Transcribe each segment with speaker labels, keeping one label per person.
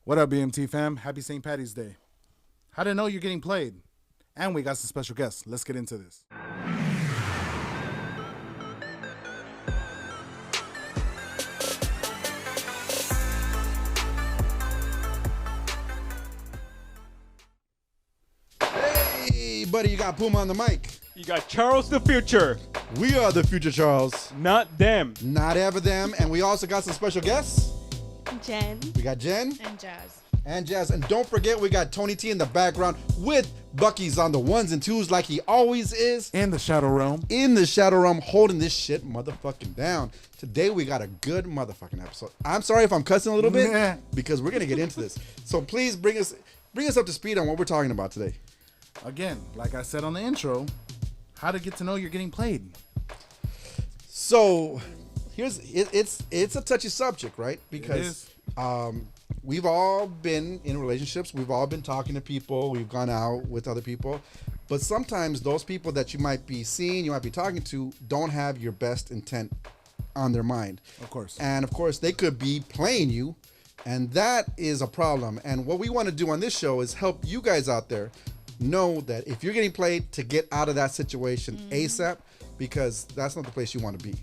Speaker 1: What up, BMT fam? Happy St. Patty's Day. How to know you're getting played? And we got some special guests. Let's get into this.
Speaker 2: Hey, buddy, you got Puma on the mic.
Speaker 3: You got Charles the Future.
Speaker 2: We are the future Charles.
Speaker 3: Not them.
Speaker 2: Not ever them. And we also got some special guests.
Speaker 4: Jen.
Speaker 2: We got Jen.
Speaker 4: And Jazz.
Speaker 2: And Jazz. And don't forget, we got Tony T in the background with Bucky's on the ones and twos like he always is.
Speaker 1: In the Shadow Realm.
Speaker 2: In the Shadow Realm, holding this shit motherfucking down. Today we got a good motherfucking episode. I'm sorry if I'm cussing a little bit because we're gonna get into this. So please bring us up to speed on what we're talking about today.
Speaker 1: Again, like I said on the intro, how to get to know you're getting played.
Speaker 2: So it's a touchy subject, right? Because we've all been in relationships, we've all been talking to people, we've gone out with other people, but sometimes those people that you might be seeing, you might be talking to, don't have your best intent on their mind.
Speaker 1: Of course.
Speaker 2: And of course they could be playing you, and that is a problem. And what we want to do on this show is help you guys out there know that if you're getting played, to get out of that situation ASAP, because that's not the place you want to be,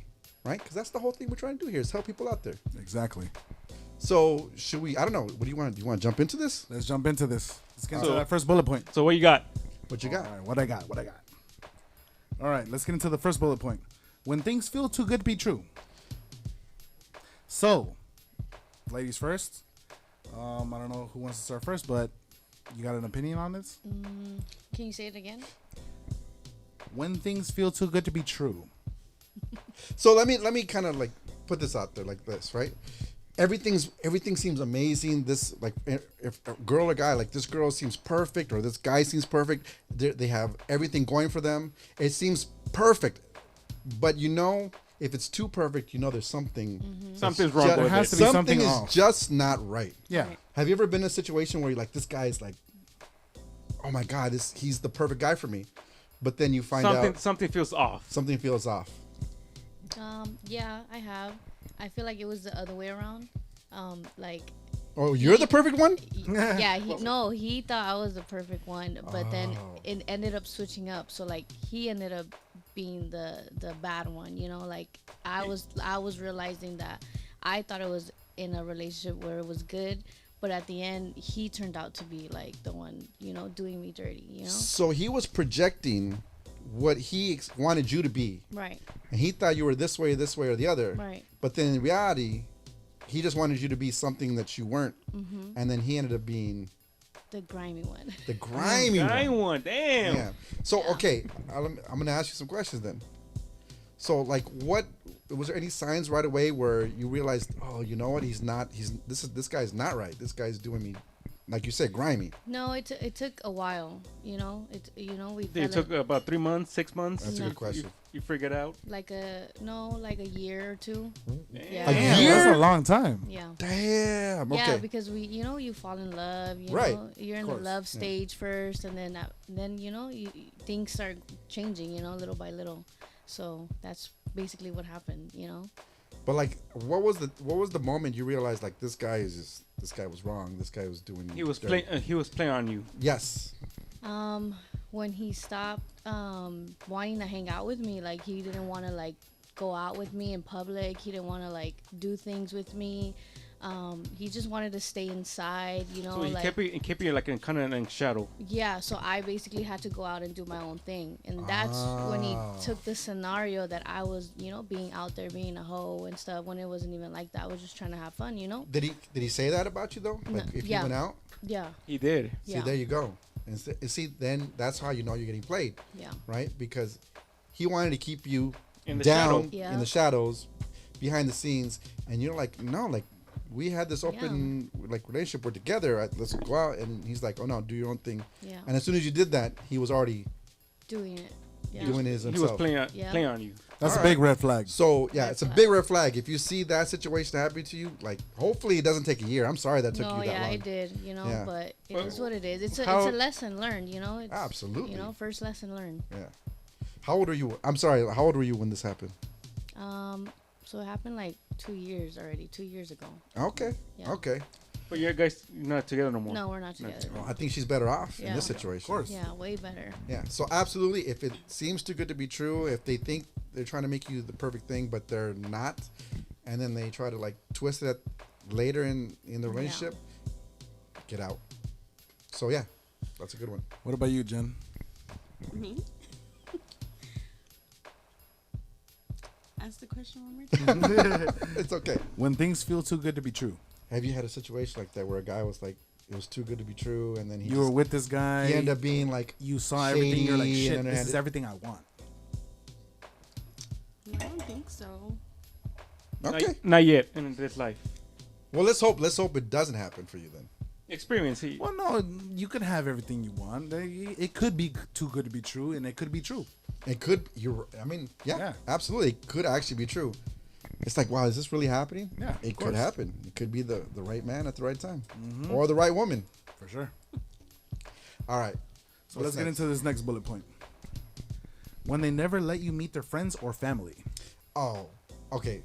Speaker 2: right? Because that's the whole thing we're trying to do here, is help people out there.
Speaker 1: Exactly.
Speaker 2: So should we, I don't know, what do you want? Do you want to jump into this?
Speaker 1: Let's jump into this. Let's get into that first bullet point.
Speaker 3: So what you got?
Speaker 2: What you got?
Speaker 1: All right, what I got. All right, let's get into the first bullet point. When things feel too good to be true. So, ladies first. I don't know who wants to start first, but you got an opinion on this?
Speaker 4: Can you say it again?
Speaker 1: When things feel too good to be true.
Speaker 2: So let me kind of like put this out there like this, right? Everything seems amazing. This, like, if a girl or guy, like this girl seems perfect or this guy seems perfect. They have everything going for them. It seems perfect, but you know, if it's too perfect, you know there's something.
Speaker 3: Something's wrong with
Speaker 1: There has
Speaker 3: it.
Speaker 1: to be
Speaker 2: Something
Speaker 1: something
Speaker 2: is
Speaker 1: off.
Speaker 2: just not right.
Speaker 1: Yeah.
Speaker 4: Right.
Speaker 2: Have you ever been in a situation where you're like, this guy's like, oh my God, he's the perfect guy for me, but then you find out
Speaker 3: Something feels off.
Speaker 2: something feels off.
Speaker 4: Yeah, I have. I feel like it was the other way around. Like,
Speaker 2: Oh, you're the perfect one?
Speaker 4: yeah, he thought I was the perfect one, but then
Speaker 2: Oh.
Speaker 4: it ended up switching up. So like, he ended up being the bad one. You know, like I was realizing that I thought it was in a relationship where it was good, but at the end, he turned out to be like the one, doing me dirty.
Speaker 2: So he was projecting what he wanted you to be,
Speaker 4: Right.
Speaker 2: and he thought you were this way, or the other.
Speaker 4: Right.
Speaker 2: But then in reality, he just wanted you to be something that you weren't, and then he ended up being
Speaker 4: The grimy one.
Speaker 2: the grimy
Speaker 3: I
Speaker 2: one.
Speaker 3: want. Damn.
Speaker 2: Yeah. So okay, I'm gonna ask you some questions then. So like, what was there any signs right away where you realized, oh, you know what, this guy's not right. This guy's doing me, like you said, grimy.
Speaker 4: No, it took a while. We
Speaker 3: It took about 3 months, 6 months.
Speaker 2: That's a
Speaker 4: No.
Speaker 2: good question.
Speaker 3: You figured out.
Speaker 4: like a year or two. Yeah.
Speaker 2: A
Speaker 1: Damn,
Speaker 2: year?
Speaker 1: that's a long time.
Speaker 4: Yeah.
Speaker 2: Damn. Okay.
Speaker 4: Yeah, because you fall in love.
Speaker 2: Right.
Speaker 4: You're in
Speaker 1: Of
Speaker 4: the
Speaker 1: course.
Speaker 4: love stage first, and then things start changing. Little by little. So that's basically what happened.
Speaker 2: But like, what was the moment you realized like this guy was wrong. This guy was doing.
Speaker 3: He was
Speaker 2: dirty?
Speaker 3: playing. He was playing on you.
Speaker 2: Yes.
Speaker 4: When he stopped wanting to hang out with me, like he didn't want to like go out with me in public. He didn't want to like do things with me. He just wanted to stay inside,
Speaker 3: So he
Speaker 4: like
Speaker 3: kept you like in kind of in shadow.
Speaker 4: yeah. So I basically had to go out and do my own thing, and that's when he took the scenario that I was, being out there being a hoe and stuff. When it wasn't even like that, I was just trying to have fun,
Speaker 2: Did he say that about you though? Like if
Speaker 4: yeah.
Speaker 2: you went out?
Speaker 4: Yeah,
Speaker 3: He did.
Speaker 4: yeah,
Speaker 2: See, there you go. And see, then that's how you know you're getting played,
Speaker 4: yeah,
Speaker 2: right? Because he wanted to keep you
Speaker 3: In the
Speaker 2: down
Speaker 3: shadow.
Speaker 4: Yeah.
Speaker 2: in the shadows, behind the scenes, and you're like, no, like we had this open like relationship. We're together. Let's go out. And he's like, oh no, do your own thing.
Speaker 4: yeah.
Speaker 2: And as soon as you did that, he was already
Speaker 4: Doing it. Yeah.
Speaker 2: doing his
Speaker 3: He
Speaker 2: himself.
Speaker 3: was playing
Speaker 4: Yeah.
Speaker 3: playing on you.
Speaker 1: That's
Speaker 2: All
Speaker 1: a big red flag.
Speaker 2: So yeah,
Speaker 4: Red
Speaker 2: it's a
Speaker 4: flag.
Speaker 2: big red flag. If you see that situation happening to you, like hopefully it doesn't take a year. I'm sorry that took
Speaker 4: No,
Speaker 2: you that
Speaker 4: yeah,
Speaker 2: long.
Speaker 4: it did,
Speaker 2: Yeah.
Speaker 4: but it
Speaker 3: But
Speaker 4: is what it is. It's
Speaker 3: how-
Speaker 4: a lesson learned, It's,
Speaker 2: Absolutely.
Speaker 4: first lesson learned.
Speaker 2: Yeah. How old are you? I'm sorry. How old were you when this happened?
Speaker 4: So it happened like 2 years already, 2 years ago.
Speaker 2: Okay.
Speaker 4: Yeah.
Speaker 2: Okay.
Speaker 3: But you guys not together no more.
Speaker 4: No, we're not together.
Speaker 2: Well, I think she's better off in
Speaker 4: Yeah.
Speaker 2: this
Speaker 4: Of
Speaker 2: situation.
Speaker 1: course.
Speaker 4: Yeah, way better.
Speaker 2: Yeah. So absolutely, if it seems too good to be true, if they think they're trying to make you the perfect thing, but they're not, and then they try to like twist it later in the relationship, get out. So yeah, that's a good one.
Speaker 1: What about you, Jen?
Speaker 5: Me? Ask the question one more time.
Speaker 2: It's okay.
Speaker 1: When things feel too good to be true.
Speaker 2: Have you had a situation like that where a guy was like, it was too good to be true, and then
Speaker 1: You were with this guy.
Speaker 2: he ended up being like,
Speaker 1: You saw everything. You're like,
Speaker 2: shady,
Speaker 1: shit,
Speaker 2: and
Speaker 1: this
Speaker 2: had
Speaker 1: is
Speaker 2: it-
Speaker 1: everything I want.
Speaker 5: I don't think so.
Speaker 2: okay.
Speaker 3: Not yet in this life.
Speaker 2: Well, let's hope it doesn't happen for you then.
Speaker 3: Experience.
Speaker 1: Well, no, you could have everything you want. It could be too good to be true, and it could be true.
Speaker 2: It could. I mean, yeah,
Speaker 1: Yeah.
Speaker 2: absolutely. It could actually be true. It's like, wow, is this really happening?
Speaker 1: Yeah,
Speaker 2: it
Speaker 1: of
Speaker 2: could
Speaker 1: course.
Speaker 2: happen. It could be the right man at the right time, or the right woman.
Speaker 1: For sure.
Speaker 2: All right.
Speaker 1: So let's get into this next bullet point. When they never let you meet their friends or family.
Speaker 2: Oh, okay.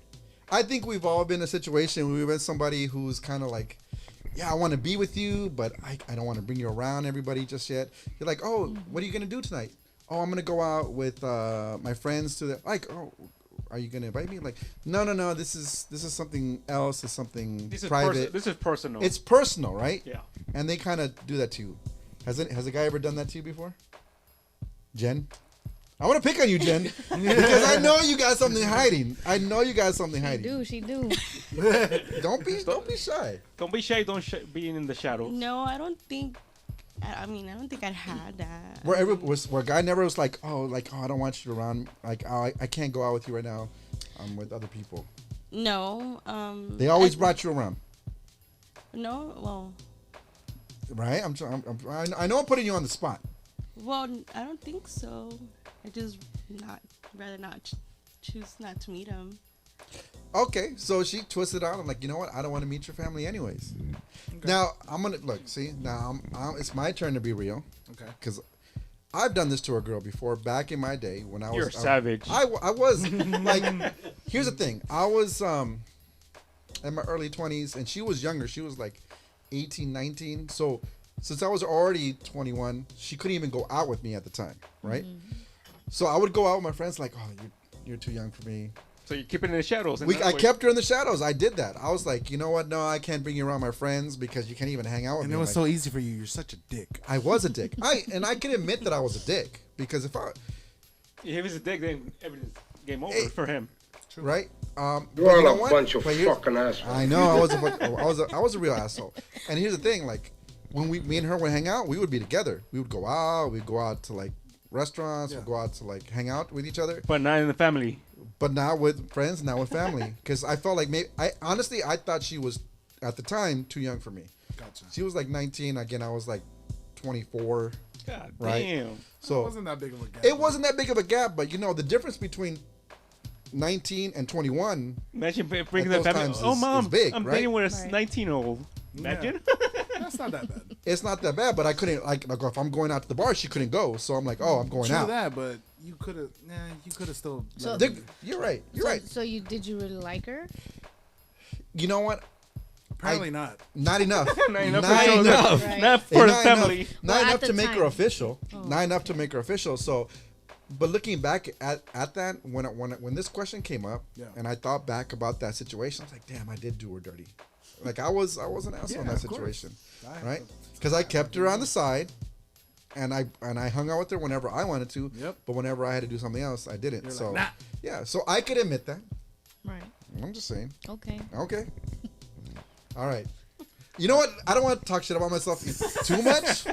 Speaker 2: I think we've all been in a situation where we've been somebody who's kind of like, yeah, I want to be with you, but I don't want to bring you around everybody just yet. You're like, oh, what are you going to do tonight? Oh, I'm going to go out with my friends to the, like, oh, are you going to invite me? Like, no. This is something else. It's something
Speaker 3: This is
Speaker 2: private.
Speaker 3: This is personal.
Speaker 2: It's personal, right?
Speaker 3: Yeah.
Speaker 2: And they kind of do that to you. Has a guy ever done that to you before? Jen? I want to pick on you, Jen, because I know you got something hiding. I know you got something hiding.
Speaker 4: She do.
Speaker 2: Don't be shy.
Speaker 3: Don't be shy. Don't be in the shadows.
Speaker 5: No, I don't think. I mean, I don't think I'd had that.
Speaker 2: Where a guy never was like, oh, I don't want you around. Like, oh, I can't go out with you right now. I'm with other people.
Speaker 5: No.
Speaker 2: They always brought you around,
Speaker 5: No. Well.
Speaker 2: right? I know I'm putting you on the spot.
Speaker 5: Well, I don't think so. I just rather not choose not to meet him.
Speaker 2: Okay, so she twisted out. I'm like, you know what? I don't want to meet your family anyways. Okay. Now I'm gonna look. See, now it's my turn to be real.
Speaker 1: Okay.
Speaker 2: Because I've done this to a girl before. Back in my day when I was,
Speaker 3: You're savage.
Speaker 2: I was like, here's the thing. I was in my early 20s, and she was younger. She was like 18, 19. So since I was already 21, she couldn't even go out with me at the time, right? Mm-hmm. So I would go out with my friends, like, oh, you're too young for me.
Speaker 3: So you keep it in the shadows.
Speaker 2: I kept her in the shadows. I did that. I was like, you know what? No, I can't bring you around my friends because you can't even hang out with
Speaker 1: And
Speaker 2: me.
Speaker 1: it was
Speaker 2: like,
Speaker 1: so easy for you. You're such a dick.
Speaker 2: I was a dick. I can admit that I was a dick because if
Speaker 3: he's a dick, then everything's game over for him.
Speaker 2: right?
Speaker 6: You're all a bunch of fucking assholes.
Speaker 2: I know. I was a real asshole. And here's the thing: like when me and her would hang out, we would be together. We would go out. We'd go out to like restaurants. We'd go out to like hang out with each other.
Speaker 3: But not in the family.
Speaker 2: But not with friends, not with family. Because I felt like I thought she was at the time too young for me.
Speaker 1: Gotcha.
Speaker 2: She was like 19. Again, I was like 24.
Speaker 3: God
Speaker 2: Right.
Speaker 3: damn.
Speaker 1: It
Speaker 2: So
Speaker 1: wasn't that big of a gap.
Speaker 2: it wasn't that big of a gap, but the difference between 19 and 21.
Speaker 3: Imagine bringing
Speaker 2: At
Speaker 3: the
Speaker 2: those
Speaker 3: family.
Speaker 2: times
Speaker 3: Oh,
Speaker 2: is
Speaker 3: mom,
Speaker 2: big,
Speaker 3: I'm
Speaker 2: right?
Speaker 3: dating with a
Speaker 4: Right.
Speaker 3: 19-year-old. Imagine.
Speaker 1: That's not that bad.
Speaker 2: It's not that bad, but I couldn't like if I'm going out to the bar, she couldn't go. So I'm like, oh, I'm going
Speaker 1: True
Speaker 2: out.
Speaker 1: that, but you could have. You could have still.
Speaker 4: So-
Speaker 1: let her be.
Speaker 2: You're right. You're
Speaker 4: So,
Speaker 2: right.
Speaker 4: so did you really like her?
Speaker 2: You know what?
Speaker 1: Apparently not.
Speaker 2: Not enough.
Speaker 3: Not enough.
Speaker 2: Not
Speaker 3: for
Speaker 2: enough.
Speaker 4: Right.
Speaker 3: Not
Speaker 2: Hey,
Speaker 3: for the
Speaker 2: not
Speaker 3: family.
Speaker 2: Enough,
Speaker 4: Well,
Speaker 2: not
Speaker 4: at
Speaker 2: enough
Speaker 4: the
Speaker 2: to make her
Speaker 4: time.
Speaker 2: official.
Speaker 4: Oh.
Speaker 2: Not enough to make her official. So, but looking back at that, when this question came up,
Speaker 1: Yeah.
Speaker 2: and I thought back about that situation, I was like, damn, I did do her dirty. Like I was an asshole in
Speaker 1: Yeah,
Speaker 2: that
Speaker 1: of course.
Speaker 2: situation,
Speaker 1: I-
Speaker 2: right? Because I kept her on the side, and I hung out with her whenever I wanted to.
Speaker 1: Yep.
Speaker 2: But whenever I had to do something else, I didn't.
Speaker 1: You're
Speaker 2: so
Speaker 1: like, nah.
Speaker 2: yeah, so I could admit that.
Speaker 4: Right.
Speaker 2: I'm just saying.
Speaker 4: Okay.
Speaker 2: Okay. All right. You know what? I don't want to talk shit about myself too much.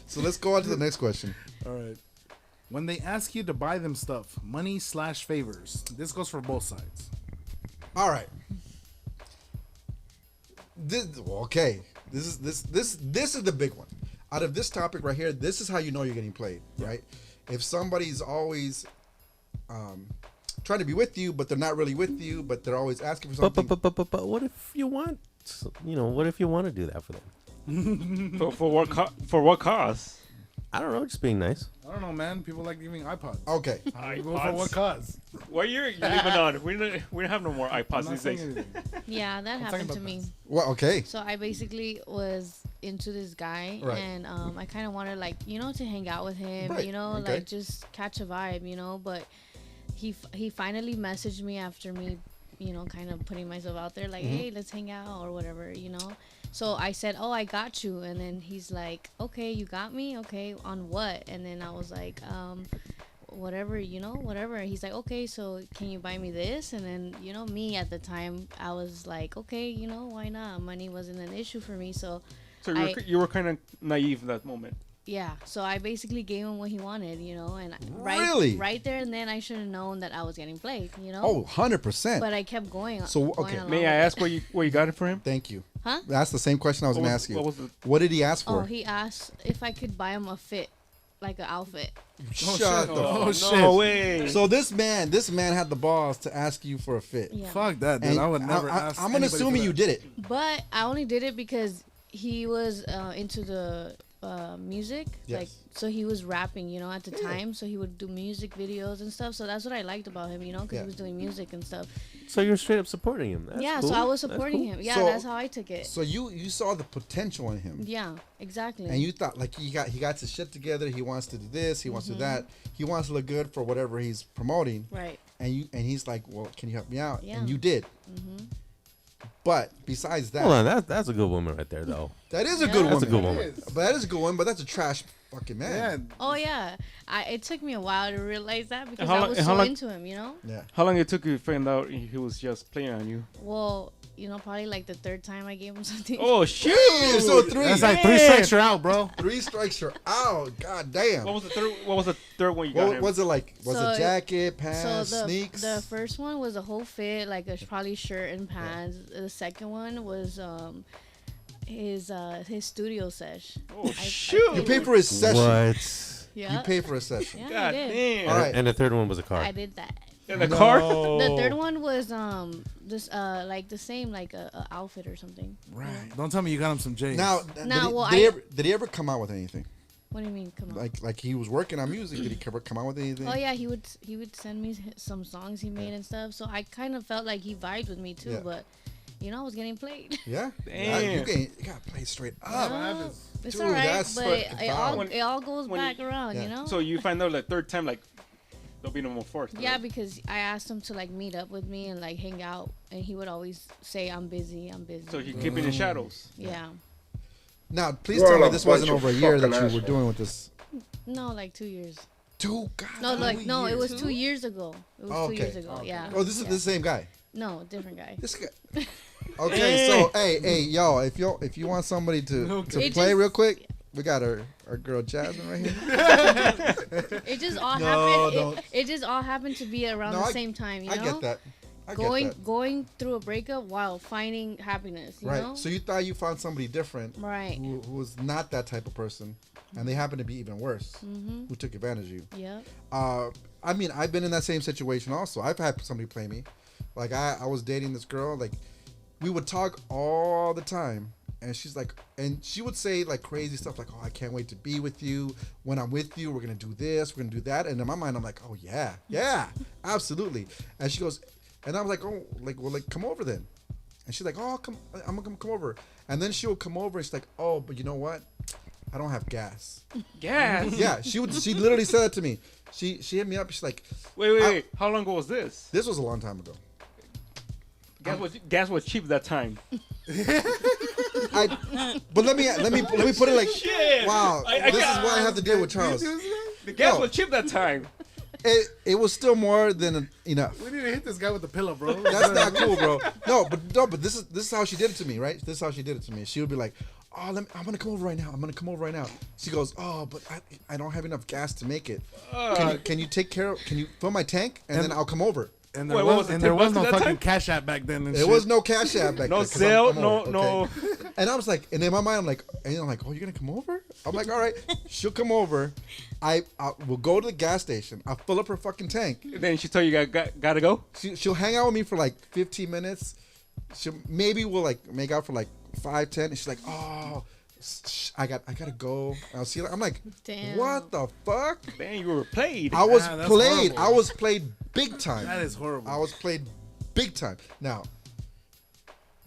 Speaker 2: So let's go on to the next question.
Speaker 1: All right. When they ask you to buy them stuff, money/favors. This goes for both sides.
Speaker 2: All right. Okay. This is the big one. Out of this topic right here, this is how you know you're getting played, right? If somebody's always trying to be with you, but they're not really with you, but they're always asking for something.
Speaker 7: But what if you want, what if you want to do that for them?
Speaker 3: For what cause?
Speaker 7: I don't know, just being nice.
Speaker 1: I don't know, man. People like giving iPods.
Speaker 2: Okay.
Speaker 1: I go for what cause?
Speaker 3: What year are you living on? We don't have no more
Speaker 1: I'm
Speaker 3: iPods
Speaker 1: not
Speaker 3: these
Speaker 1: saying
Speaker 3: days.
Speaker 1: anything.
Speaker 4: Yeah, that happened to
Speaker 1: about
Speaker 4: me.
Speaker 2: Well, okay.
Speaker 4: So I basically was into this guy,
Speaker 2: Right.
Speaker 4: and I kind of wanted like to hang out with him,
Speaker 2: Right, okay.
Speaker 4: like just catch a vibe, But he finally messaged me after me, kind of putting myself out there, like, hey, let's hang out or whatever, So I said, oh, I got you, and then he's like, okay, you got me, okay, on what? And then I was like, whatever, whatever. He's like, okay, so can you buy me this? And then, me at the time, I was like, okay, why not? Money wasn't an issue for me, so
Speaker 3: You were kind of naive in that moment.
Speaker 4: yeah. So I basically gave him what he wanted, and
Speaker 2: Really?
Speaker 4: right there and then I should have known that I was getting played,
Speaker 2: Oh, 100%.
Speaker 4: But I kept going.
Speaker 2: So,
Speaker 4: going
Speaker 2: okay.
Speaker 4: along
Speaker 3: May I
Speaker 4: with it.
Speaker 3: ask where you got it for him?
Speaker 2: Thank you.
Speaker 4: Huh?
Speaker 2: That's the same question I was
Speaker 3: What
Speaker 2: going to
Speaker 3: was-
Speaker 2: ask you.
Speaker 3: what was the-
Speaker 2: What did he ask
Speaker 4: Oh,
Speaker 2: for?
Speaker 4: he asked if I could buy him a fit, like an outfit.
Speaker 2: Shut the
Speaker 1: Oh,
Speaker 2: fuck.
Speaker 1: shit.
Speaker 3: No way.
Speaker 2: So this man had the balls to ask you for a fit.
Speaker 4: Yeah.
Speaker 1: Fuck that, dude.
Speaker 2: And
Speaker 1: I would never ask.
Speaker 2: I'm gonna
Speaker 1: anybody
Speaker 2: assume
Speaker 1: for
Speaker 2: you
Speaker 1: that.
Speaker 2: did it.
Speaker 4: But I only did it because he was into the music,
Speaker 2: Yes.
Speaker 4: like, so he was rapping, at the time. So he would do music videos and stuff. So that's what I liked about him, because
Speaker 2: Yeah.
Speaker 4: he was doing music and stuff.
Speaker 7: So you're straight up supporting him. That's
Speaker 4: yeah,
Speaker 7: cool.
Speaker 4: so I was
Speaker 7: That's
Speaker 4: supporting
Speaker 7: cool.
Speaker 4: him. Yeah,
Speaker 2: So-
Speaker 4: that's how I took it.
Speaker 2: So you saw the potential in him.
Speaker 4: Yeah, exactly.
Speaker 2: And you thought like he got his shit together. He wants to do this. He wants to do that. He wants to look good for whatever he's promoting.
Speaker 4: right.
Speaker 2: And he's like, well, can you help me out?
Speaker 4: Yeah.
Speaker 2: And you did. But besides that,
Speaker 7: Hold on, that's a good woman right there, though.
Speaker 2: that is a
Speaker 4: Yeah.
Speaker 2: good
Speaker 7: That's
Speaker 2: woman.
Speaker 7: a good woman.
Speaker 2: But that is a good one. But that's a trash fucking man.
Speaker 1: Yeah.
Speaker 4: Oh yeah, it took me a while to realize that because
Speaker 3: how
Speaker 4: I
Speaker 3: long-
Speaker 4: was
Speaker 3: and
Speaker 4: so
Speaker 3: how long-
Speaker 4: into him,
Speaker 2: Yeah.
Speaker 3: How long it took you to find out he was just playing on you?
Speaker 4: Well, probably like the third time I gave him something.
Speaker 3: Oh shoot!
Speaker 2: Damn, so three.
Speaker 1: That's like 3 strikes, you're out, bro.
Speaker 2: 3 strikes, you're out. God damn.
Speaker 3: What was the third? What was the third one you got
Speaker 2: What
Speaker 3: him?
Speaker 2: was it like? Was
Speaker 4: So
Speaker 2: it jacket,
Speaker 4: So
Speaker 2: pants,
Speaker 4: the
Speaker 2: sneaks?
Speaker 4: the first one was a whole fit, like a probably shirt and pants. The second one was his studio sesh.
Speaker 3: Oh,
Speaker 4: I
Speaker 3: shoot.
Speaker 2: You pay for his session.
Speaker 7: What?
Speaker 4: Yeah.
Speaker 2: You pay for a session.
Speaker 4: Yeah, I
Speaker 3: God
Speaker 4: did.
Speaker 3: damn!
Speaker 2: All right.
Speaker 7: And the third one was a car.
Speaker 4: I did that.
Speaker 3: In the car?
Speaker 4: The third one was this like the same like a outfit or something.
Speaker 2: Right.
Speaker 1: Don't tell me you got him some J's.
Speaker 2: Now,
Speaker 4: Now, well,
Speaker 2: did he ever come out with anything?
Speaker 4: What do you mean? Come on.
Speaker 2: Like he was working on music. Did he ever come out with anything?
Speaker 4: Oh yeah, he would send me some songs he made and stuff. So I kind of felt like he vibed with me too,
Speaker 2: Yeah.
Speaker 4: but I was getting played.
Speaker 2: Yeah.
Speaker 3: Damn.
Speaker 2: You got played straight up.
Speaker 4: No, it's
Speaker 2: Dude,
Speaker 4: alright,
Speaker 2: that's
Speaker 4: but
Speaker 2: fucking foul.
Speaker 4: it all goes
Speaker 3: When
Speaker 4: back around,
Speaker 2: Yeah.
Speaker 3: So you find out like third time, like there'll be no more fourth.
Speaker 4: Yeah,
Speaker 3: right?
Speaker 4: because I asked him to like meet up with me and like hang out, and he would always say, "I'm busy, I'm busy."
Speaker 3: So you keep it in the shadows.
Speaker 4: yeah.
Speaker 2: Now, please
Speaker 6: You're
Speaker 2: tell me
Speaker 6: a
Speaker 2: this wasn't
Speaker 6: bunch of
Speaker 2: over a year that
Speaker 6: fucking
Speaker 2: you were
Speaker 6: assholes.
Speaker 2: doing with this.
Speaker 4: No, like 2 years.
Speaker 2: Dude, God.
Speaker 4: No, like
Speaker 2: how
Speaker 4: no,
Speaker 2: many
Speaker 4: it was
Speaker 2: years?
Speaker 4: 2 years ago. It was
Speaker 2: Oh,
Speaker 4: 2
Speaker 2: okay.
Speaker 4: years ago. Yeah.
Speaker 2: Oh, this is
Speaker 4: Yeah.
Speaker 2: the same guy.
Speaker 4: No, different guy.
Speaker 2: This guy. Okay, so hey, yo, if you want somebody to
Speaker 4: It
Speaker 2: play
Speaker 4: just-
Speaker 2: real quick, we got our girl Jasmine right here.
Speaker 4: It just all
Speaker 2: No,
Speaker 4: happened.
Speaker 2: don't.
Speaker 4: It just all happened to be around
Speaker 2: No,
Speaker 4: the
Speaker 2: I-
Speaker 4: same time. You
Speaker 2: I
Speaker 4: know,
Speaker 2: get that. I
Speaker 4: going
Speaker 2: get that.
Speaker 4: going through a breakup while finding happiness. You
Speaker 2: Right.
Speaker 4: know?
Speaker 2: So you thought you found somebody different,
Speaker 4: Right.
Speaker 2: who was not that type of person, and they happened to be even worse,
Speaker 4: Mm-hmm.
Speaker 2: who took advantage of you.
Speaker 4: Yeah.
Speaker 2: I mean, I've been in that same situation also. I've had somebody play me. Like I was dating this girl. Like we would talk all the time, and she's like, and she would say like crazy stuff like, "Oh, I can't wait to be with you. When I'm with you, we're gonna do this, we're gonna do that." And in my mind, I'm like, "Oh yeah, absolutely." And she goes, and I was like, "Oh, like come over then." And she's like, "Oh, I'm gonna come over." And then she would come over, and she's like, "Oh, but you know what? I don't have gas."
Speaker 3: Gas.
Speaker 2: Yeah, she literally said that to me. She hit me up. She's like,
Speaker 3: Wait. How long ago was this?
Speaker 2: "This was a long time ago."
Speaker 3: Gas was cheap that time.
Speaker 2: But let me put it like,
Speaker 3: Shit.
Speaker 2: wow, this is why I have to deal with Charles.
Speaker 3: The gas
Speaker 2: No.
Speaker 3: was cheap that time.
Speaker 2: It was still more than enough.
Speaker 1: We need to hit this guy with the pillow, bro.
Speaker 2: That's not cool, bro. But this is how she did it to me, right? This is how she did it to me. She would be like, "Oh, I'm gonna come over right now. I'm gonna come over right now." She goes, "Oh, but I don't have enough gas to make it. Can you take care of? Can you fill my tank and then I'll come over."
Speaker 1: And
Speaker 3: Wait,
Speaker 1: there
Speaker 3: what
Speaker 1: was,
Speaker 3: was it,
Speaker 1: and there
Speaker 3: 10
Speaker 1: was
Speaker 3: bucks
Speaker 1: no
Speaker 3: at that
Speaker 1: fucking
Speaker 3: time?
Speaker 1: Cash App back then. And
Speaker 2: There was no cash app back
Speaker 3: No
Speaker 2: then. 'cause
Speaker 3: sale,
Speaker 2: I'm
Speaker 3: no,
Speaker 2: old,
Speaker 3: no.
Speaker 2: okay? And I was like, and in my mind, I'm like, "Oh, you're gonna come over?" I'm like, "All right." She'll come over. I will go to the gas station. I'll fill up her fucking tank.
Speaker 3: Then she told you gotta go.
Speaker 2: She'll hang out with me for like 15 minutes. Maybe we'll like make out for like 5, 10. And she's like, "Oh, I gotta go. I'll see you. I'm like,
Speaker 4: Damn.
Speaker 2: what the fuck?
Speaker 3: Man, you were played.
Speaker 2: I was
Speaker 1: that's
Speaker 2: played.
Speaker 1: horrible.
Speaker 2: I was played big time.
Speaker 1: That is horrible.
Speaker 2: I was played big time. Now,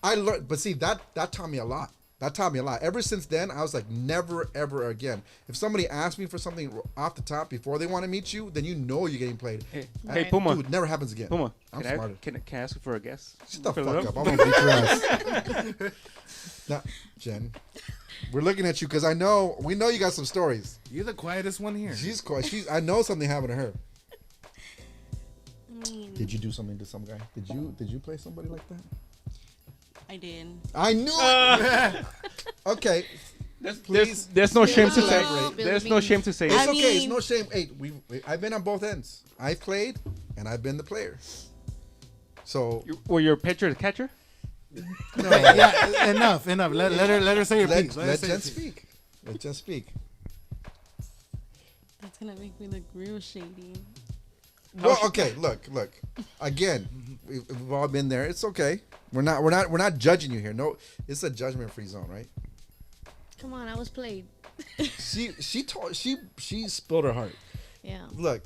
Speaker 2: I learned, but see that taught me a lot. That taught me a lot. Ever since then, I was like, never ever again. If somebody asked me for something off the top before they want to meet you, then you know you're getting played.
Speaker 3: Hey,
Speaker 4: Right.
Speaker 3: hey, Puma.
Speaker 2: Dude, never happens again.
Speaker 3: Puma.
Speaker 2: I'm
Speaker 3: Can
Speaker 2: smarter.
Speaker 3: can I ask you for a guess?
Speaker 2: Shut the
Speaker 3: Fill it
Speaker 2: fuck up. I'm gonna beat your ass. Now, Jen, we're looking at you because we know you got some stories.
Speaker 1: You're the quietest one here.
Speaker 2: She's quiet. I know something happened to her.
Speaker 5: I mean,
Speaker 2: Did you do something to some guy? Did you play somebody like that?
Speaker 5: I did.
Speaker 2: I knew it. Okay, please.
Speaker 3: There's no shame to say.
Speaker 2: elaborate.
Speaker 3: There's no shame to say.
Speaker 2: It's
Speaker 5: I
Speaker 2: okay. It's
Speaker 5: mean-
Speaker 2: no shame. Hey, I've been on both ends. I've played and I've been the player. So
Speaker 3: Were you a pitcher, the catcher?
Speaker 2: no,
Speaker 1: Yeah, enough. Let her say her piece.
Speaker 2: let Jen speak. Let Jen speak.
Speaker 5: That's gonna make me look real shady.
Speaker 2: Well, okay. Look. Again, we've all been there. It's okay. We're not judging you here. No, it's a judgment-free zone, right?
Speaker 4: Come on, I was played.
Speaker 2: She spilled her heart.
Speaker 4: Yeah.
Speaker 2: Look,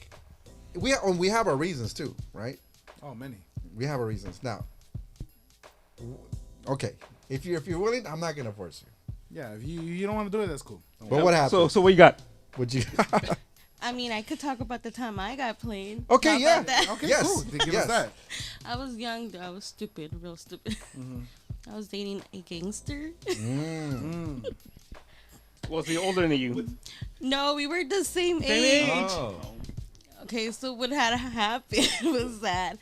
Speaker 2: we have our reasons too, right?
Speaker 1: Oh, many.
Speaker 2: We have our reasons. Now, okay, if you're willing, I'm not gonna force you.
Speaker 1: Yeah, if you don't want to do it, that's cool.
Speaker 2: But what happened?
Speaker 3: So what you got?
Speaker 2: Would you?
Speaker 5: I mean, I could talk about the time I got played.
Speaker 2: Okay,
Speaker 5: How
Speaker 2: yeah.
Speaker 5: about that?
Speaker 1: Okay,
Speaker 2: Yes,
Speaker 1: cool. Then give
Speaker 2: yes.
Speaker 1: us that.
Speaker 5: I was young, though. I was stupid, real stupid. I was dating a gangster.
Speaker 3: Was he older than you?
Speaker 5: No, we were the same
Speaker 3: Same
Speaker 5: age.
Speaker 3: age.
Speaker 5: Okay, so what had happened was that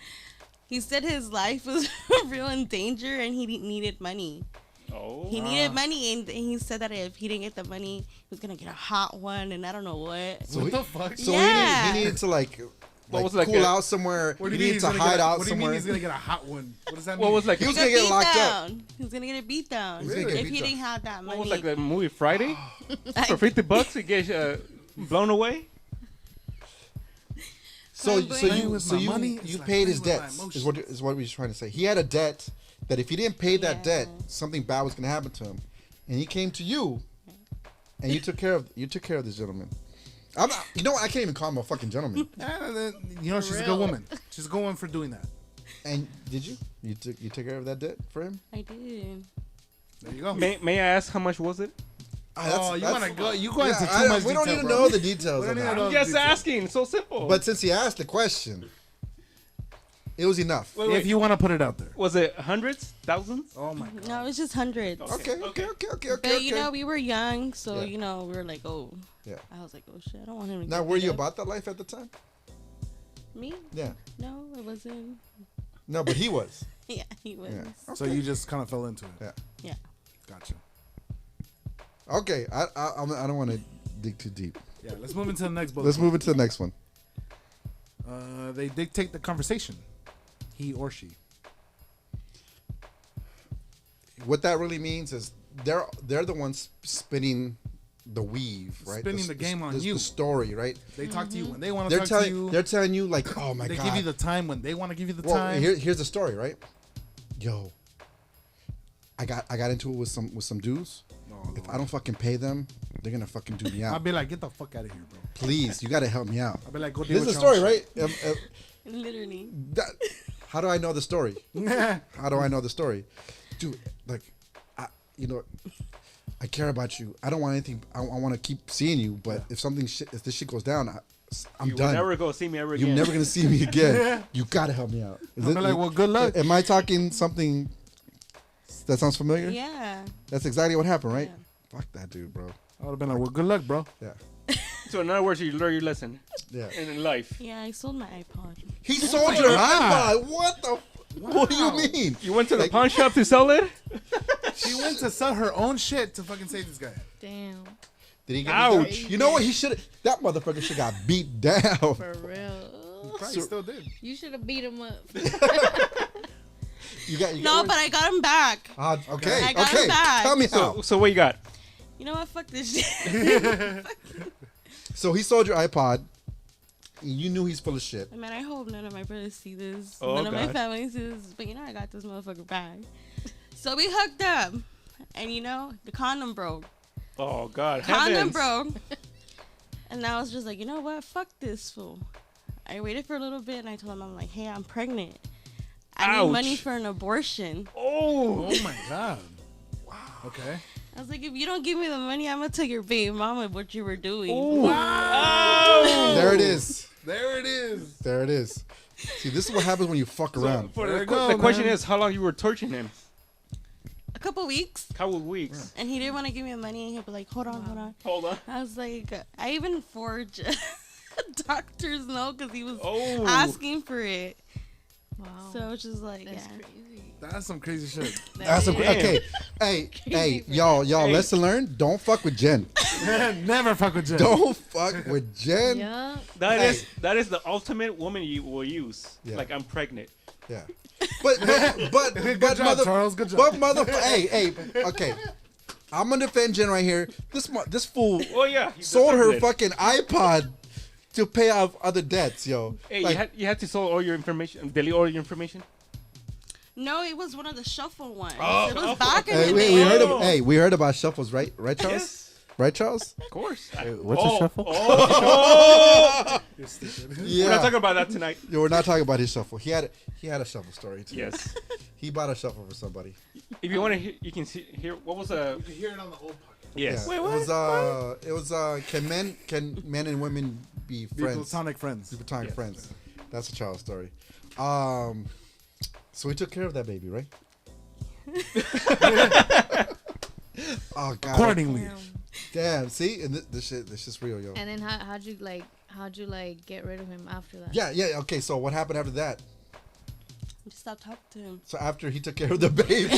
Speaker 5: he said his life was real in danger and he needed money.
Speaker 3: Oh.
Speaker 5: He needed money, and he said that if he didn't get the money, he was gonna get a hot one, and I don't know what.
Speaker 2: So
Speaker 1: What the fuck?
Speaker 2: So
Speaker 5: Yeah.
Speaker 2: he needed to
Speaker 3: What was it, like
Speaker 2: cool
Speaker 3: a-
Speaker 2: out somewhere.
Speaker 1: What do
Speaker 2: He
Speaker 1: you mean
Speaker 2: needed
Speaker 1: he's
Speaker 2: to
Speaker 1: gonna
Speaker 2: hide
Speaker 1: get
Speaker 2: out
Speaker 1: What do you mean
Speaker 2: somewhere.
Speaker 1: he's gonna get a hot one? What does that mean?
Speaker 3: What was like?
Speaker 2: He was
Speaker 5: He
Speaker 2: gonna get locked up.
Speaker 5: down. He was gonna get a beat down
Speaker 2: He was gonna get
Speaker 5: if
Speaker 2: beat
Speaker 5: he
Speaker 2: down.
Speaker 5: didn't have that money.
Speaker 3: What was like the movie Friday? For $50, you get blown away.
Speaker 2: So
Speaker 1: Playing with my money, it's
Speaker 2: you
Speaker 1: like
Speaker 2: paid his
Speaker 1: playing with my
Speaker 2: debts.
Speaker 1: emotions.
Speaker 2: Is what we were trying to say. He had a debt that if he didn't pay that
Speaker 5: Yeah.
Speaker 2: debt, something bad was gonna happen to him, and he came to you, and you took care of this gentleman. I'm not, you know what? I can't even call him a fucking gentleman.
Speaker 1: You know, she's a good
Speaker 4: real.
Speaker 1: woman. She's a good woman for doing that.
Speaker 2: And did you? You took care of that debt for him?
Speaker 5: I did.
Speaker 1: There you go.
Speaker 3: May I ask how much was it?
Speaker 1: Oh, you want to go? You go into
Speaker 2: Yeah,
Speaker 1: too much
Speaker 2: we don't
Speaker 1: detail,
Speaker 2: need to
Speaker 1: bro.
Speaker 2: know the details
Speaker 1: We
Speaker 2: of
Speaker 1: don't need
Speaker 2: that.
Speaker 1: to know
Speaker 3: I'm just
Speaker 1: detail.
Speaker 3: asking. So simple.
Speaker 2: But since he asked the question, it was enough.
Speaker 3: Wait,
Speaker 1: If you want to put it out there.
Speaker 3: was it hundreds, thousands?
Speaker 1: Oh my god.
Speaker 5: No, it was just hundreds.
Speaker 2: Okay.
Speaker 5: But you know, we were young, so
Speaker 2: Yeah.
Speaker 5: you know, we were like, oh.
Speaker 2: Yeah.
Speaker 5: I was like, oh shit, I don't want him to.
Speaker 2: Now,
Speaker 5: get
Speaker 2: were
Speaker 5: beat
Speaker 2: you
Speaker 5: up.
Speaker 2: about that life at the time?
Speaker 5: Me?
Speaker 2: Yeah.
Speaker 5: No, it wasn't.
Speaker 2: No, but he was.
Speaker 5: Yeah, he was.
Speaker 2: Yeah.
Speaker 1: So you just kind of fell into it.
Speaker 2: Yeah.
Speaker 5: Yeah.
Speaker 1: Gotcha.
Speaker 2: Okay. I don't want to dig too deep.
Speaker 1: Yeah. Let's move into the next bullet.
Speaker 2: Let's move into the next one.
Speaker 1: They dictate the conversation. He or she.
Speaker 2: What that really means is they're the ones spinning the weave, right?
Speaker 1: Spinning the game on you.
Speaker 2: The story, right?
Speaker 1: They talk to you when they want to
Speaker 2: They're
Speaker 1: talk to you.
Speaker 2: they're telling you like, oh my
Speaker 1: They
Speaker 2: god.
Speaker 1: give you the time when they want to give you the
Speaker 2: well,
Speaker 1: time.
Speaker 2: here's the story, right? Yo, I got into it with some dudes. If I don't fucking pay them, they're gonna fucking do me
Speaker 1: I'll
Speaker 2: out.
Speaker 1: be like, get the fuck out of here, bro.
Speaker 2: Please, you gotta help me out.
Speaker 1: I'll be like, go deal
Speaker 2: This
Speaker 1: with
Speaker 2: is the
Speaker 1: your
Speaker 2: story,
Speaker 1: own
Speaker 2: right?
Speaker 5: Literally.
Speaker 2: How do I know the story?
Speaker 1: shit.
Speaker 2: How do I know the story? Dude, like, I care about you. I don't want anything. I want to keep seeing you. But if this shit goes down, I'm
Speaker 3: You
Speaker 2: done.
Speaker 3: will never go see me ever again.
Speaker 2: You're never gonna see me again. You gotta help me out.
Speaker 1: I'll be like, well, good luck.
Speaker 2: Am I talking something that sounds familiar?
Speaker 5: Yeah.
Speaker 2: That's exactly what happened, right?
Speaker 5: Yeah.
Speaker 2: Fuck that dude, bro.
Speaker 1: I would have been like, well, good luck, bro.
Speaker 2: Yeah,
Speaker 3: So in other words, you learn your lesson
Speaker 2: yeah.
Speaker 3: in life.
Speaker 5: Yeah, I sold my iPod.
Speaker 2: He sold your
Speaker 1: God.
Speaker 2: iPod. What the? What do you mean?
Speaker 3: You went to the
Speaker 2: Like-
Speaker 3: pawn shop to sell it?
Speaker 1: She went to sell her own shit to fucking save this guy.
Speaker 4: Damn.
Speaker 2: Did he get
Speaker 3: Ouch.
Speaker 2: beat down? You know what? He should. That motherfucker should got beat down.
Speaker 4: For real.
Speaker 1: Probably still did.
Speaker 4: You should have beat him up.
Speaker 2: You got.
Speaker 5: No, but I got him back.
Speaker 2: Okay.
Speaker 5: I got
Speaker 2: okay.
Speaker 5: him back.
Speaker 2: Tell me how.
Speaker 3: So what you got?
Speaker 5: You know what? Fuck this shit.
Speaker 2: So he sold your iPod. You knew he's full of shit.
Speaker 5: Man, I hope none of my brothers see this.
Speaker 3: Oh,
Speaker 5: None of my
Speaker 3: God.
Speaker 5: family see this. But you know, I got this motherfucker back. So we hooked up. And you know, the condom broke.
Speaker 3: Oh God,
Speaker 5: Condom
Speaker 3: heavens.
Speaker 5: broke. And I was just like, you know what? Fuck this fool. I waited for a little bit and I told him, I'm like, hey, I'm pregnant. I
Speaker 3: Ouch.
Speaker 5: need money for an abortion.
Speaker 3: Oh.
Speaker 1: Oh my god. Wow. Okay.
Speaker 5: I was like, if you don't give me the money, I'm gonna tell your baby mama what you were doing.
Speaker 3: Wow.
Speaker 2: There it is.
Speaker 1: There it is.
Speaker 2: There it is. See, this is what happens when you fuck around.
Speaker 3: For
Speaker 1: There
Speaker 3: the,
Speaker 1: you go,
Speaker 3: the question
Speaker 1: man.
Speaker 3: is, how long you were torturing him?
Speaker 5: A couple weeks.
Speaker 3: Couple of weeks.
Speaker 5: And he didn't want to give me the money. And he'd be like, hold on, hold on.
Speaker 3: Hold on.
Speaker 5: I was like, I even forged a doctor's note because he was
Speaker 3: Oh.
Speaker 5: asking for it.
Speaker 4: Wow.
Speaker 5: So it's just like,
Speaker 4: That's
Speaker 5: yeah.
Speaker 4: crazy.
Speaker 1: That's some crazy shit.
Speaker 2: That's a,
Speaker 3: Damn.
Speaker 2: okay. Hey, y'all,
Speaker 3: Hey.
Speaker 2: lesson learned. Don't fuck with Jen.
Speaker 1: Never fuck with Jen.
Speaker 2: Don't fuck with Jen.
Speaker 4: Yeah.
Speaker 3: That is the ultimate woman you will use.
Speaker 2: Yeah.
Speaker 3: Like, I'm pregnant.
Speaker 2: Yeah. But
Speaker 1: Good job,
Speaker 2: mother,
Speaker 1: Charles. Good job.
Speaker 2: but motherfucker. Hey, okay. I'm gonna defend Jen right here. This fool
Speaker 3: Oh yeah. he
Speaker 2: sold her
Speaker 3: deserved it.
Speaker 2: fucking iPod to pay off other debts, yo.
Speaker 3: Hey,
Speaker 2: Like,
Speaker 3: you had to sell all your information, delete all your information.
Speaker 5: No, it was one of the shuffle ones.
Speaker 3: Oh,
Speaker 5: it was
Speaker 3: shuffle.
Speaker 5: back in
Speaker 2: hey,
Speaker 5: the
Speaker 2: we
Speaker 5: day.
Speaker 2: heard
Speaker 3: Oh.
Speaker 2: we heard about shuffles, right? Right, Charles?
Speaker 3: Yes.
Speaker 2: Right, Charles?
Speaker 3: Of course.
Speaker 7: What's a shuffle?
Speaker 3: Oh.
Speaker 2: Yeah.
Speaker 3: We're not talking about that tonight.
Speaker 2: Yo, we're not talking about his shuffle. He had a shuffle story too.
Speaker 3: Yes.
Speaker 2: He bought a shuffle for somebody.
Speaker 3: If you want to hear, you can hear what was a
Speaker 1: You hear it on the old podcast.
Speaker 3: yes.
Speaker 2: Yeah. It was can men and women be
Speaker 1: Be
Speaker 2: friends?
Speaker 1: platonic friends.
Speaker 2: Be platonic
Speaker 3: Yes.
Speaker 2: friends. That's a child story. So we took care of that baby, right? Oh God.
Speaker 1: Accordingly.
Speaker 2: Damn. See, and this shit's real, yo.
Speaker 4: And then how'd you get rid of him after that?
Speaker 2: Yeah. Okay. So what happened after that?
Speaker 5: Just stop talking to him.
Speaker 2: So after he took care of the baby,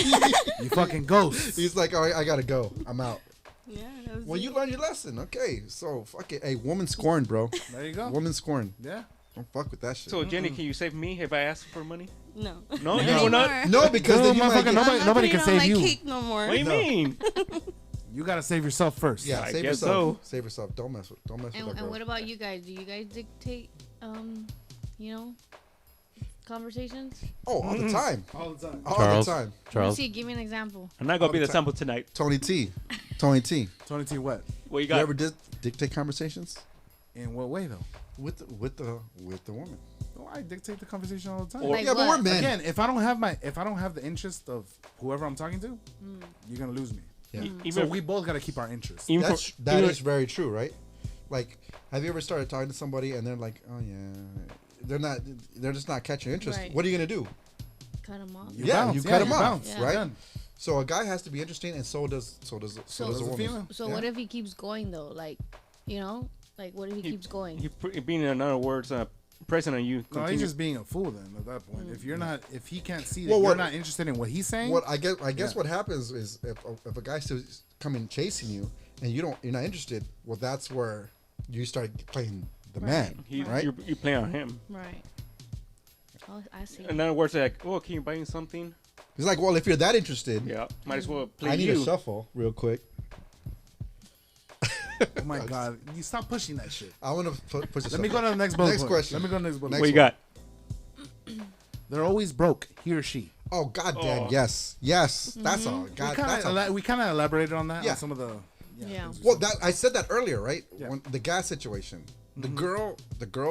Speaker 1: You fucking ghost.
Speaker 2: he's like, all right, I gotta go. I'm out.
Speaker 5: Yeah. That was
Speaker 2: Well,
Speaker 5: it.
Speaker 2: you learned your lesson. Okay. So fuck it. Hey, woman scorned, bro.
Speaker 1: There you go.
Speaker 2: Woman scorned.
Speaker 1: Yeah.
Speaker 2: Don't fuck with that shit.
Speaker 3: So Jenny, can you save me if I ask for money?
Speaker 5: No.
Speaker 3: No, you
Speaker 2: No.
Speaker 3: will not.
Speaker 2: No, because
Speaker 1: No,
Speaker 2: then you might
Speaker 1: motherfucker,
Speaker 2: get,
Speaker 1: nobody-
Speaker 5: I'm not putting
Speaker 1: can
Speaker 5: on
Speaker 1: save
Speaker 5: my
Speaker 1: you.
Speaker 5: cake no more.
Speaker 3: What do you mean?
Speaker 1: You gotta save yourself first.
Speaker 2: Yeah,
Speaker 3: I
Speaker 2: save
Speaker 3: guess
Speaker 2: yourself.
Speaker 3: so.
Speaker 2: Save yourself. Don't mess with that
Speaker 4: And
Speaker 2: girl.
Speaker 4: what about you guys? Do you guys dictate, you know, conversations?
Speaker 2: Oh, all the time.
Speaker 1: All the time.
Speaker 2: All
Speaker 7: Charles.
Speaker 2: the time.
Speaker 7: Charles.
Speaker 4: See, give me an example.
Speaker 3: I'm not gonna
Speaker 2: All
Speaker 3: be
Speaker 2: the
Speaker 3: the
Speaker 2: time.
Speaker 3: sample tonight.
Speaker 2: Tony T. Tony T.
Speaker 1: Tony T. Wet.
Speaker 3: What you
Speaker 2: You
Speaker 3: got?
Speaker 2: ever did dictate conversations
Speaker 1: In what way though?
Speaker 2: with the woman?
Speaker 1: Oh, I dictate the conversation all the time.
Speaker 3: Or-
Speaker 4: Like
Speaker 2: Yeah, but we're
Speaker 4: what?
Speaker 2: men.
Speaker 1: Again, if I don't have the interest of whoever I'm talking to, you're gonna lose me.
Speaker 2: Yeah.
Speaker 3: Even
Speaker 1: So
Speaker 3: if-
Speaker 1: we both gotta keep our interest.
Speaker 3: even
Speaker 2: That
Speaker 3: even-
Speaker 2: is very true, right? Like, have you ever started talking to somebody and they're like, oh yeah, they're just not catching your interest.
Speaker 4: Right.
Speaker 2: What are you gonna do?
Speaker 4: Cut them off.
Speaker 1: You
Speaker 2: Yeah,
Speaker 1: bounce.
Speaker 2: you cut 'em
Speaker 1: you
Speaker 2: off,
Speaker 1: bounce.
Speaker 4: Yeah.
Speaker 2: right?
Speaker 1: Done.
Speaker 2: So a guy has to be interesting, and so does a
Speaker 1: does a
Speaker 2: woman.
Speaker 1: female.
Speaker 4: So
Speaker 2: Yeah.
Speaker 4: what if he keeps going though? Like, you know, like what if he keeps going?
Speaker 3: being in other words, present on you.
Speaker 1: No, he's
Speaker 3: Continue.
Speaker 1: just being a fool then at that point. If he can't see that
Speaker 2: Well,
Speaker 1: you're
Speaker 2: what-
Speaker 1: not interested in what he's saying,
Speaker 2: What I guess
Speaker 1: Yeah.
Speaker 2: what happens is if a guy's still coming chasing you and you're not interested, well, that's where you start playing the man,
Speaker 3: He,
Speaker 2: right?
Speaker 3: you play on him.
Speaker 4: Right. Oh, I see.
Speaker 3: In other words, like, oh, can you buy me something?
Speaker 2: He's like, well, if you're that interested,
Speaker 3: Yeah, might as well play
Speaker 2: I need
Speaker 3: you.
Speaker 2: a shuffle real quick.
Speaker 1: oh my god, you stop pushing that shit.
Speaker 2: I want to push the
Speaker 1: Let me go to the next bullet
Speaker 2: Next
Speaker 1: point.
Speaker 2: question.
Speaker 1: Let me go to the next bullet.
Speaker 2: Next
Speaker 3: What you
Speaker 2: one.
Speaker 3: got?
Speaker 1: They're always broke, he or she.
Speaker 2: Oh goddamn,
Speaker 3: Oh.
Speaker 2: yes, that's all. God, that's all.
Speaker 1: We kind of elaborated on that.
Speaker 2: Yeah.
Speaker 1: On some of the.
Speaker 4: Yeah.
Speaker 2: Well, that I said that earlier, right?
Speaker 1: Yeah.
Speaker 2: When the gas situation, the girl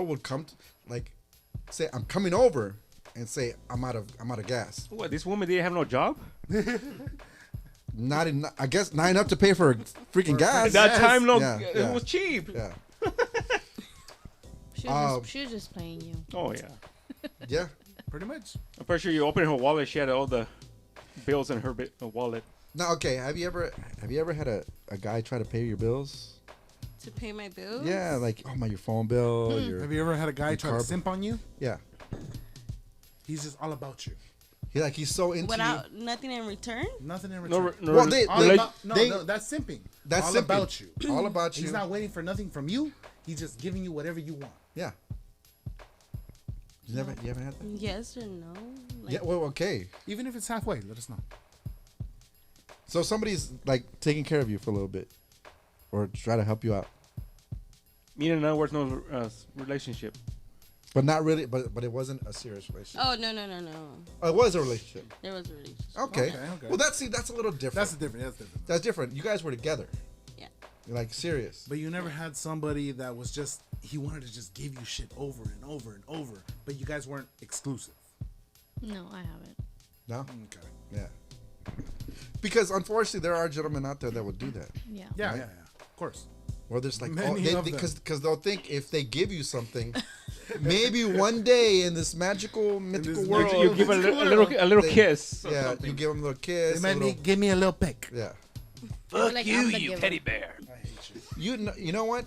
Speaker 2: would come like say, "I'm coming over," and say, "I'm out of gas."
Speaker 3: What? This woman didn't have no job?
Speaker 2: I guess not enough to pay for freaking gas.
Speaker 3: That time, no,
Speaker 2: Yeah,
Speaker 3: it
Speaker 2: yeah.
Speaker 3: was cheap.
Speaker 2: Yeah,
Speaker 4: She was just playing you.
Speaker 3: Oh yeah.
Speaker 2: yeah.
Speaker 1: Pretty much.
Speaker 3: I'm pretty sure you opened her wallet. She had all the bills in her wallet.
Speaker 2: Now, okay, have you ever had a guy try to pay your bills?
Speaker 5: To pay my bills?
Speaker 2: Yeah, like your phone bill, your
Speaker 1: Have you ever had a guy try to
Speaker 2: carb-
Speaker 1: simp on you?
Speaker 2: yeah.
Speaker 1: He's just all about you.
Speaker 2: He's so into
Speaker 5: Without nothing in return?
Speaker 1: Nothing in
Speaker 3: No,
Speaker 1: return.
Speaker 3: no,
Speaker 2: Well, they-
Speaker 1: All
Speaker 2: they-
Speaker 1: about, no,
Speaker 2: they-
Speaker 1: no, that's simping.
Speaker 2: That's
Speaker 1: all
Speaker 2: simping.
Speaker 1: about you.
Speaker 2: you. All about you.
Speaker 1: He's not waiting for nothing from you. He's just giving you whatever you want.
Speaker 2: Yeah. You ever had that?
Speaker 5: Yes or no? Like,
Speaker 2: Yeah. Well, okay.
Speaker 1: Even if it's halfway, let us know.
Speaker 2: So somebody's like taking care of you for a little bit, or try to help you out,
Speaker 3: Meaning, in other words, no relationship.
Speaker 2: but not really. But it wasn't a serious relationship.
Speaker 5: Oh, no.
Speaker 2: Oh, it was a relationship.
Speaker 5: There was a relationship.
Speaker 2: Okay.
Speaker 1: Okay.
Speaker 2: Well, that's a little different.
Speaker 1: That's different. That's different.
Speaker 2: That's different. You guys were together.
Speaker 5: Yeah.
Speaker 2: Like serious.
Speaker 1: But you never had somebody that was just he wanted to just give you shit over and over and over, but you guys weren't exclusive.
Speaker 4: No, I haven't.
Speaker 2: No.
Speaker 1: Okay.
Speaker 2: Yeah. Because unfortunately, there are gentlemen out there that would do that.
Speaker 4: Yeah.
Speaker 1: Yeah,
Speaker 2: Right?
Speaker 1: yeah, yeah. Of course.
Speaker 2: Where there's like,
Speaker 1: Many of them.
Speaker 2: because they'll think if they give you something, maybe one day in this mythical mythical
Speaker 1: this
Speaker 2: world,
Speaker 3: You give a little
Speaker 2: They-
Speaker 3: kiss. or
Speaker 2: yeah,
Speaker 3: something.
Speaker 2: you give them a little kiss.
Speaker 1: They
Speaker 2: a
Speaker 1: made me
Speaker 2: little-
Speaker 1: give me a little pick.
Speaker 2: yeah.
Speaker 4: Fuck like, you teddy
Speaker 3: bear.
Speaker 1: I hate you.
Speaker 2: You know what?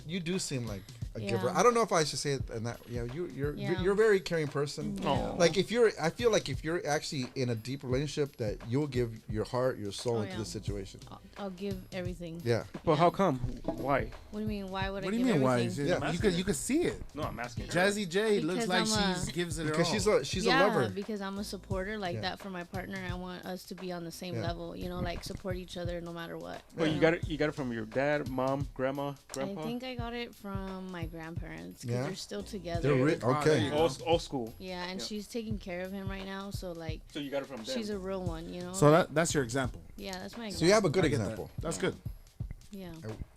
Speaker 2: You do seem like a
Speaker 4: Yeah.
Speaker 2: giver. I don't know if I should say it in that. Yeah, you're
Speaker 4: Yeah.
Speaker 2: you're a very caring person.
Speaker 4: Yeah.
Speaker 2: Like I feel like if you're actually in a deep relationship, that you'll give your heart, your soul
Speaker 4: Oh,
Speaker 2: into
Speaker 4: yeah.
Speaker 2: the situation.
Speaker 4: I'll give everything.
Speaker 2: Yeah.
Speaker 3: But how come? Why?
Speaker 4: What do you mean? Why would
Speaker 1: What
Speaker 4: I
Speaker 1: do you
Speaker 4: give
Speaker 1: mean? Why?
Speaker 4: everything?
Speaker 2: Yeah.
Speaker 1: You could see it.
Speaker 3: No, I'm asking.
Speaker 1: Jazzy J looks
Speaker 4: Because
Speaker 1: like
Speaker 4: I'm
Speaker 1: she gives it
Speaker 2: Because
Speaker 1: all.
Speaker 2: she's
Speaker 4: yeah,
Speaker 2: a lover.
Speaker 4: because I'm a supporter like
Speaker 2: Yeah.
Speaker 4: that for my partner. I want us to be on the same
Speaker 2: Yeah.
Speaker 4: level, you know, like support each other no matter what.
Speaker 3: Well, you
Speaker 4: know?
Speaker 3: got it from your dad, mom, grandma,
Speaker 4: I
Speaker 3: grandpa.
Speaker 4: think I got it from my grandparents because
Speaker 2: Yeah?
Speaker 4: they're still together.
Speaker 2: They're
Speaker 1: there
Speaker 2: okay.
Speaker 1: you go.
Speaker 3: Old school.
Speaker 4: Yeah, and
Speaker 3: Yeah.
Speaker 4: she's taking care of him right now, so like
Speaker 3: So you got it from them.
Speaker 4: she's a real one, you know.
Speaker 1: So that's your example.
Speaker 4: yeah, that's my
Speaker 2: So you have a good
Speaker 1: I get that.
Speaker 2: example.
Speaker 1: That's
Speaker 4: Yeah.
Speaker 1: good.
Speaker 4: yeah.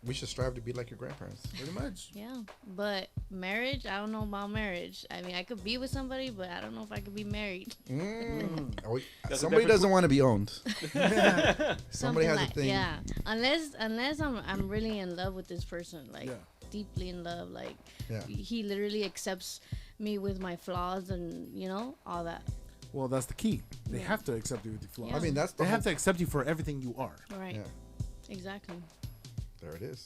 Speaker 2: We should strive to be like your grandparents.
Speaker 1: Pretty much.
Speaker 4: Yeah, but marriage, I don't know about marriage. I mean, I could be with somebody, but I don't know if I could be married.
Speaker 2: Oh,
Speaker 3: That's a
Speaker 2: somebody
Speaker 3: different-
Speaker 2: doesn't want to be owned. Somebody
Speaker 4: Something
Speaker 2: has
Speaker 4: like,
Speaker 2: a thing.
Speaker 4: Yeah, unless I'm really in love with this person, like
Speaker 1: Yeah.
Speaker 4: deeply in love, like
Speaker 2: Yeah.
Speaker 4: he literally accepts me with my flaws and you know all that.
Speaker 1: Well, that's the key. They
Speaker 4: Yeah.
Speaker 1: have to accept you with your flaws.
Speaker 4: Yeah.
Speaker 2: I mean, that's the
Speaker 1: They have to
Speaker 2: whole-
Speaker 1: accept you for everything you are.
Speaker 4: Right.
Speaker 2: Yeah,
Speaker 4: Exactly.
Speaker 2: there it is.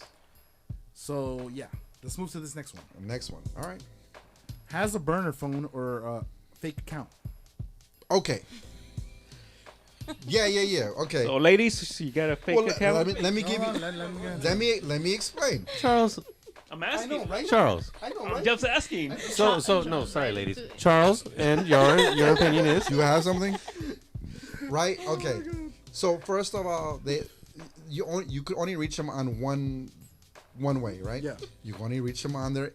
Speaker 1: So yeah, let's move to this next one.
Speaker 2: Next one. All right.
Speaker 1: Has a burner phone or a fake account?
Speaker 2: Okay. Yeah. Okay.
Speaker 3: So ladies, you got a fake
Speaker 2: Well,
Speaker 3: account.
Speaker 2: let me give you. Let me explain.
Speaker 7: Charles,
Speaker 3: I'm asking.
Speaker 2: right?
Speaker 7: Charles.
Speaker 2: I know,
Speaker 3: I'm
Speaker 2: right?
Speaker 3: just asking.
Speaker 7: So no, sorry, ladies. Charles, and your opinion is?
Speaker 2: You have something, right? Okay. So first of all, you could only reach them on one way, right?
Speaker 1: Yeah.
Speaker 2: You can only reach them on their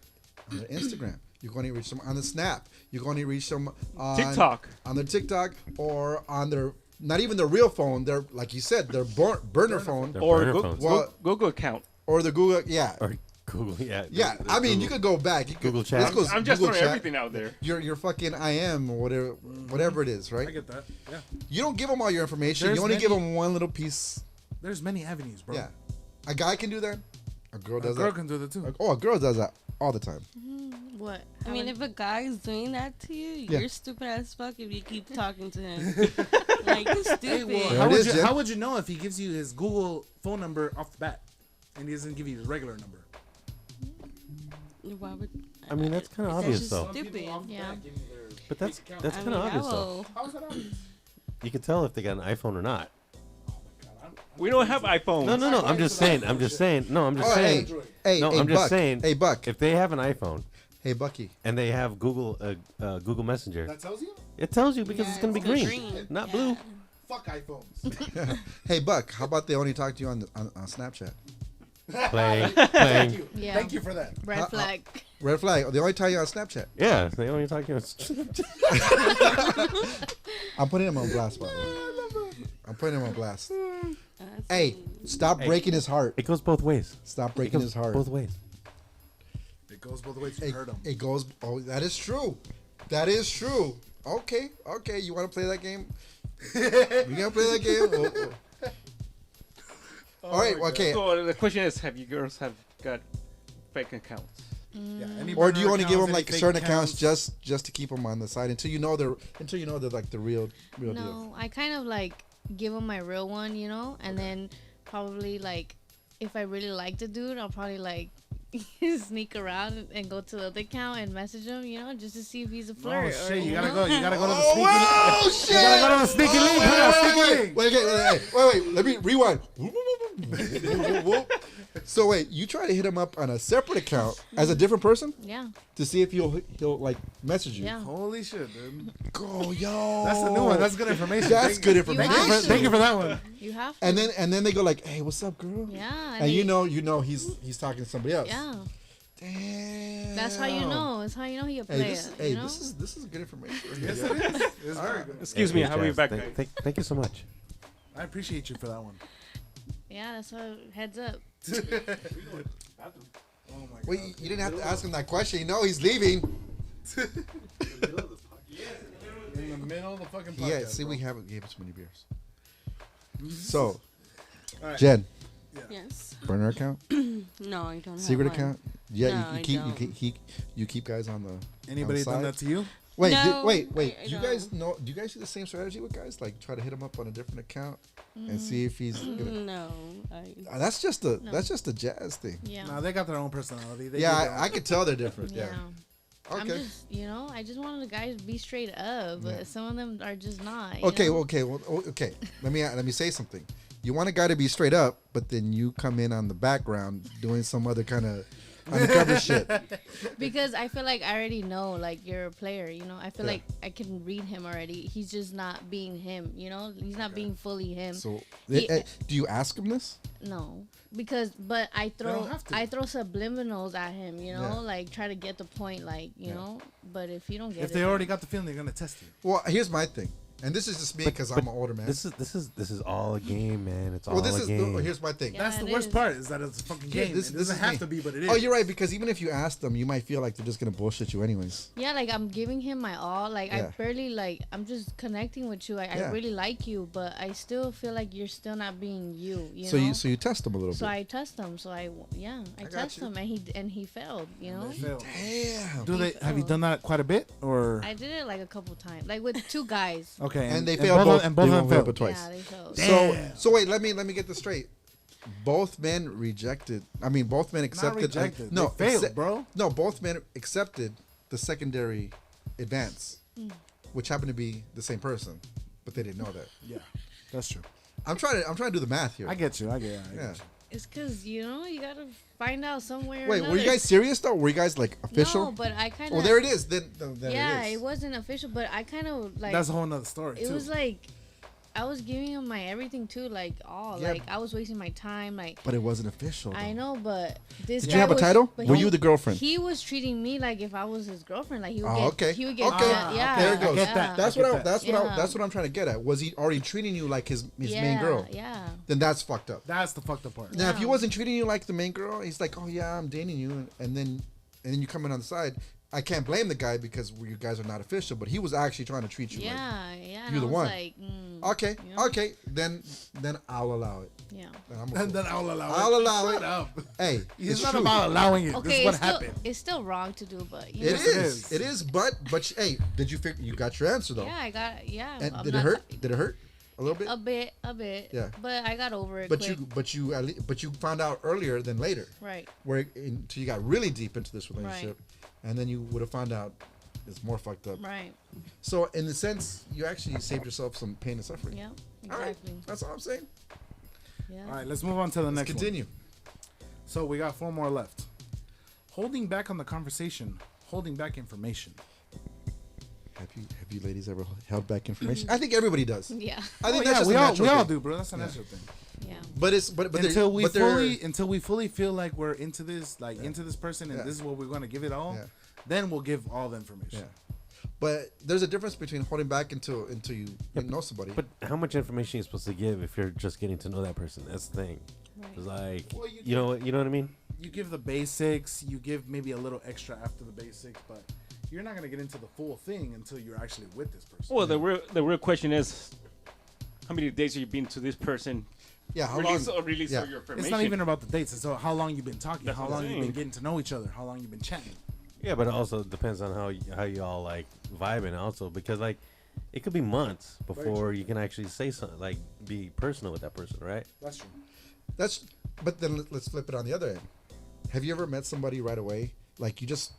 Speaker 2: Instagram. You can only reach them on the Snap. You can only reach them on
Speaker 3: TikTok.
Speaker 2: on their TikTok or on their not even their real phone. They're like you said, their burner phone
Speaker 7: Their
Speaker 3: Or
Speaker 7: burner
Speaker 3: go,
Speaker 7: phones.
Speaker 2: Well-
Speaker 3: Google account.
Speaker 2: or the Google. Yeah.
Speaker 7: Or Google, yeah.
Speaker 2: Yeah, I mean, you could go back. You could,
Speaker 7: Google Chat.
Speaker 2: let's go
Speaker 3: I'm just
Speaker 2: Google
Speaker 3: throwing
Speaker 2: Chat.
Speaker 3: everything out there.
Speaker 2: Your fucking IM or whatever it is,
Speaker 1: I
Speaker 2: right?
Speaker 1: get that. Yeah.
Speaker 2: You don't give them all your information.
Speaker 1: There's
Speaker 2: you only
Speaker 1: many-
Speaker 2: give them one little piece.
Speaker 1: There's many avenues, bro.
Speaker 2: Yeah, a guy can do that. A girl
Speaker 1: A
Speaker 2: does
Speaker 1: girl
Speaker 2: that.
Speaker 1: can do that too.
Speaker 2: Oh, a girl does that all the time.
Speaker 4: What?
Speaker 5: I mean, if a guy is doing that to you,
Speaker 2: Yeah.
Speaker 5: you're stupid as fuck if you keep talking to him. Like, you're stupid.
Speaker 1: Hey, well,
Speaker 2: There
Speaker 1: how
Speaker 2: it
Speaker 1: would
Speaker 2: is,
Speaker 1: you
Speaker 2: Jen.
Speaker 1: how would you know if he gives you his Google phone number off the bat and he doesn't give you his regular number?
Speaker 5: Why would,
Speaker 7: I mean, that's kind of
Speaker 5: that's
Speaker 7: obvious,
Speaker 5: just
Speaker 7: though.
Speaker 5: stupid.
Speaker 4: Yeah.
Speaker 7: But that's
Speaker 5: I
Speaker 7: kind
Speaker 5: mean,
Speaker 7: of
Speaker 5: I
Speaker 7: obvious, though.
Speaker 5: will.
Speaker 1: How is that obvious?
Speaker 7: You can tell if they got an iPhone or not.
Speaker 3: We don't have iPhones.
Speaker 7: No. I'm just saying. I'm just saying. No, I'm just
Speaker 2: Oh,
Speaker 7: saying.
Speaker 2: Hey,
Speaker 7: No,
Speaker 2: hey,
Speaker 7: I'm just
Speaker 2: Buck.
Speaker 7: saying.
Speaker 2: Hey, Buck.
Speaker 7: If they have an iPhone
Speaker 2: Hey, Bucky.
Speaker 7: and they have Google Google Messenger,
Speaker 1: That tells you?
Speaker 7: it tells you because
Speaker 5: Yeah,
Speaker 7: it's gonna be
Speaker 5: it's
Speaker 7: green, not
Speaker 5: Yeah.
Speaker 7: blue.
Speaker 1: Fuck iPhones.
Speaker 2: Hey, Buck. How about they only talk to you on Snapchat?
Speaker 7: Playing.
Speaker 4: Yeah.
Speaker 1: Thank you for that.
Speaker 4: Red flag.
Speaker 2: Red flag. They only tell you on Snapchat.
Speaker 7: Yeah, they only talk to you.
Speaker 2: I'm putting him on blast, by the way. I'm putting him on blast.
Speaker 5: That's
Speaker 2: Hey, stop breaking his heart.
Speaker 7: It goes both ways.
Speaker 2: Stop
Speaker 7: It
Speaker 2: breaking
Speaker 7: goes
Speaker 2: his heart.
Speaker 7: both ways.
Speaker 1: It goes both ways. You heard him.
Speaker 2: It goes. Oh, that is true. That is true. Okay. You want to play that game? We gonna play that game? All right. Okay.
Speaker 3: So the question is, have you girls have got fake accounts?
Speaker 1: Yeah, any
Speaker 2: Or do you
Speaker 1: burner
Speaker 2: only give them
Speaker 1: accounts,
Speaker 2: like
Speaker 1: any
Speaker 2: certain
Speaker 1: fake
Speaker 2: accounts just to keep them on the side until you know they're like the real deal?
Speaker 4: No, I kind of like give him my real one, you know, and then probably like if I really like the dude, I'll probably like sneak around and go to the other account and message him, you know, just to see if he's a
Speaker 1: Oh
Speaker 4: flirt. or,
Speaker 1: shit! You gotta
Speaker 4: know?
Speaker 1: go. You gotta go to the
Speaker 2: Oh,
Speaker 1: sneaky.
Speaker 2: wow, shit!
Speaker 1: You gotta go to the sneaky link. Put a sneaky link.
Speaker 2: Wait. Let me rewind. So wait, you try to hit him up on a separate account as a different person
Speaker 4: Yeah,
Speaker 2: to see if he'll like message you.
Speaker 4: yeah.
Speaker 1: Holy shit, dude!
Speaker 2: Go, yo.
Speaker 1: That's the new one. That's good information.
Speaker 2: That's
Speaker 1: Thank-
Speaker 2: good
Speaker 4: You
Speaker 2: information.
Speaker 4: have to.
Speaker 1: Thank you for that one.
Speaker 4: You have to.
Speaker 2: And then they go like, "Hey, what's up, girl?"
Speaker 4: yeah,
Speaker 2: And you know he's talking to somebody else.
Speaker 4: yeah.
Speaker 2: Damn.
Speaker 4: That's how you know. That's how you know he a player.
Speaker 2: Hey,
Speaker 4: you know?
Speaker 2: this is good information.
Speaker 1: Yes, it is. It's very good.
Speaker 3: Excuse me, how are you back, guys?
Speaker 7: Thank you so much.
Speaker 1: I appreciate you for that one.
Speaker 4: Yeah, that's why heads up.
Speaker 1: Oh my
Speaker 2: Wait,
Speaker 1: God.
Speaker 2: you didn't have to ask him that question. You know he's leaving.
Speaker 1: In the middle of the fucking podcast.
Speaker 2: Yeah, see,
Speaker 1: bro.
Speaker 2: we haven't gave us many beers. So,
Speaker 1: All right.
Speaker 2: Jen,
Speaker 5: Yes.
Speaker 2: burner account,
Speaker 5: No, I don't.
Speaker 2: secret
Speaker 5: have one.
Speaker 2: account. Yeah,
Speaker 5: No,
Speaker 2: you
Speaker 5: I
Speaker 2: keep
Speaker 5: don't.
Speaker 2: you keep guys on the.
Speaker 1: Anybody
Speaker 2: on the
Speaker 1: done
Speaker 2: side?
Speaker 1: that to you?
Speaker 2: Wait,
Speaker 5: No,
Speaker 2: wait.
Speaker 5: I
Speaker 2: Do you guys know? Do you guys do the same strategy with guys? Like try to hit him up on a different account and see if he's. Gonna,
Speaker 5: No.
Speaker 2: that's just a jazz thing.
Speaker 4: Yeah.
Speaker 1: No, they got their own personality. They
Speaker 2: Yeah,
Speaker 1: do their own
Speaker 2: I could tell they're different.
Speaker 4: Yeah.
Speaker 2: Yeah.
Speaker 4: I'm
Speaker 2: Okay.
Speaker 4: just, I just wanted the guys to be straight up, but
Speaker 2: Yeah.
Speaker 4: some of them are just not. you
Speaker 2: Okay,
Speaker 4: know?
Speaker 2: okay. Let me say something. You want a guy to be straight up, but then you come in on the background doing some other kind of undercover shit.
Speaker 4: Because I feel like I already know, like, you're a player, I feel
Speaker 2: Yeah.
Speaker 4: like I can read him already. He's just not being him, He's not being fully him.
Speaker 2: So,
Speaker 4: He-
Speaker 2: do you ask him this?
Speaker 4: No, but I
Speaker 1: don't have to.
Speaker 4: throw subliminals at him,
Speaker 2: Yeah.
Speaker 4: like try to get the point, like But if you don't get
Speaker 1: If
Speaker 4: it,
Speaker 1: they already got the feeling, they're gonna test you.
Speaker 2: Well, here's my thing, and this is just me because I'm an older man.
Speaker 7: This is all a game, man. It's all
Speaker 2: well, this
Speaker 7: a
Speaker 2: is
Speaker 7: game.
Speaker 2: here's my thing.
Speaker 4: Yeah.
Speaker 1: That's the
Speaker 4: it
Speaker 1: worst
Speaker 4: is.
Speaker 1: part is that it's a fucking
Speaker 2: Yeah,
Speaker 1: game.
Speaker 2: this
Speaker 1: It doesn't
Speaker 2: is
Speaker 1: have
Speaker 2: me.
Speaker 1: to be, but it is.
Speaker 2: Oh, you're right, because even if you ask them, you might feel like they're just gonna bullshit you anyways.
Speaker 4: yeah, like I'm giving him my all. Like
Speaker 2: Yeah.
Speaker 4: I barely I'm just connecting with you. I
Speaker 2: Yeah.
Speaker 4: really like you, but I still feel like you're still not being you.
Speaker 2: So
Speaker 4: know?
Speaker 2: you test them a little
Speaker 4: So
Speaker 2: bit.
Speaker 4: I test him. So I
Speaker 2: got
Speaker 4: test
Speaker 2: you.
Speaker 4: him, and he failed.
Speaker 1: They fail.
Speaker 2: Damn.
Speaker 1: Do they? Have you done that quite a bit, or
Speaker 4: I did it like a couple times, like with two guys.
Speaker 1: okay?
Speaker 2: And they failed both.
Speaker 1: and both
Speaker 2: they
Speaker 1: of them
Speaker 2: failed
Speaker 1: failed.
Speaker 2: twice.
Speaker 4: Yeah, they failed.
Speaker 2: So wait, let me get this straight. Both men rejected. I mean, both men accepted.
Speaker 1: rejected.
Speaker 2: No,
Speaker 1: They failed, bro.
Speaker 2: No, both men accepted the secondary advance, which happened to be the same person, but they didn't know that.
Speaker 1: Yeah, that's true.
Speaker 2: I'm trying to do the math here.
Speaker 1: I get you. I get
Speaker 2: Yeah.
Speaker 1: you.
Speaker 4: It's because you gotta find out somewhere.
Speaker 2: Wait,
Speaker 4: or
Speaker 2: were you
Speaker 4: another.
Speaker 2: guys serious though? Were you guys like official?
Speaker 4: No, but I kind of.
Speaker 2: Well, there it is. Then
Speaker 4: Yeah,
Speaker 2: it
Speaker 4: it
Speaker 2: is.
Speaker 4: wasn't official, but I kind of like.
Speaker 1: That's a whole nother story
Speaker 4: It
Speaker 1: too.
Speaker 4: was like, I was giving him my everything too, like all.
Speaker 2: Yeah.
Speaker 4: Like I was wasting my time, like.
Speaker 2: But it wasn't official.
Speaker 4: I
Speaker 2: though.
Speaker 4: know, but this.
Speaker 2: Did
Speaker 4: guy
Speaker 2: you have a
Speaker 4: was-
Speaker 2: title?
Speaker 4: but
Speaker 2: Were
Speaker 4: he-
Speaker 2: you the girlfriend?
Speaker 4: He was treating me like if I was his girlfriend. Like he would
Speaker 2: Oh,
Speaker 4: get.
Speaker 2: okay.
Speaker 4: He would get.
Speaker 2: Okay.
Speaker 4: Yeah.
Speaker 2: There it goes.
Speaker 1: I get that.
Speaker 2: That's
Speaker 1: I get
Speaker 2: what
Speaker 1: that.
Speaker 2: that's what I'm trying to get at. Was he already treating you like his main
Speaker 4: Yeah,
Speaker 2: girl?
Speaker 4: Yeah.
Speaker 2: Then that's fucked up.
Speaker 1: That's the fucked up part.
Speaker 2: Now, if he
Speaker 4: Yeah.
Speaker 2: wasn't treating you like the main girl, he's like, "Oh yeah, I'm dating you," and then you come in on the side. I can't blame the guy because you guys are not official, but he was actually trying to treat you
Speaker 4: Yeah, yeah. and
Speaker 2: you're
Speaker 4: I
Speaker 2: the
Speaker 4: was
Speaker 2: one.
Speaker 4: Like,
Speaker 2: Okay,
Speaker 4: you know?
Speaker 2: okay, then I'll allow it.
Speaker 4: Yeah.
Speaker 2: Then I'm
Speaker 1: And then I'll allow it.
Speaker 2: I'll allow
Speaker 1: Shut
Speaker 2: it.
Speaker 1: up.
Speaker 2: Hey,
Speaker 1: It's
Speaker 2: it's
Speaker 1: not
Speaker 2: true.
Speaker 1: about allowing it.
Speaker 4: Okay,
Speaker 1: this is what
Speaker 4: it's still,
Speaker 1: happened.
Speaker 4: it's still wrong to do, but
Speaker 2: It
Speaker 4: you know.
Speaker 2: is. It is. But hey, did you figure you got your answer though?
Speaker 4: Yeah, I got. Yeah.
Speaker 2: And
Speaker 4: I'm
Speaker 2: did it
Speaker 4: not-
Speaker 2: hurt? Did it hurt a little bit?
Speaker 4: A bit.
Speaker 2: Yeah.
Speaker 4: But I got over it.
Speaker 2: But
Speaker 4: quick.
Speaker 2: you found out earlier than later,
Speaker 4: Right.
Speaker 2: where until you got really deep into this relationship, and then you would have found out it's more fucked up.
Speaker 4: Right.
Speaker 2: So in the sense, you actually saved yourself some pain and suffering.
Speaker 4: Yeah.
Speaker 2: All right,
Speaker 4: Exactly.
Speaker 2: that's all I'm saying.
Speaker 4: Yeah.
Speaker 1: All right, let's move on to the
Speaker 2: Let's
Speaker 1: next
Speaker 2: continue.
Speaker 1: one. So we got 4 more left. Holding back on the conversation, holding back information.
Speaker 2: Have you ladies ever held back information? I think everybody does.
Speaker 4: Yeah.
Speaker 2: I think
Speaker 1: Oh,
Speaker 2: that's just
Speaker 1: we
Speaker 2: a
Speaker 1: all
Speaker 2: natural
Speaker 1: we all
Speaker 2: thing.
Speaker 1: do, bro. That's a natural thing.
Speaker 4: Yeah.
Speaker 2: But it's but there-
Speaker 1: Until we
Speaker 2: but there-
Speaker 1: fully feel like we're into this, into this person, and
Speaker 2: Yeah.
Speaker 1: this is what we're going to give it all.
Speaker 2: Yeah.
Speaker 1: Then we'll give all the information.
Speaker 2: Yeah. But there's a difference between holding back until you know somebody.
Speaker 7: But how much information are you supposed to give if you're just getting to know that person? That's the thing. It's like,
Speaker 1: Well,
Speaker 7: you know what I mean?
Speaker 1: You give the basics. You give maybe a little extra after the basics, but you're not going to get into the full thing until you're actually with this person.
Speaker 3: Well, the real question is, how many days have you been to this person?
Speaker 2: yeah, how
Speaker 3: Release
Speaker 2: long?
Speaker 3: release
Speaker 2: yeah.
Speaker 3: all your information.
Speaker 1: It's not even about the dates. It's how long you've been talking,
Speaker 3: That's
Speaker 1: how
Speaker 3: what I'm
Speaker 1: long you've been
Speaker 3: saying.
Speaker 1: getting to know each other, how long you've been chatting.
Speaker 7: Yeah, but it also depends on how you all like vibing also, because like it could be months before you can actually say something, like be personal with that person, right?
Speaker 1: That's true.
Speaker 2: But then let's flip it on the other end. Have you ever met somebody right away? Like you just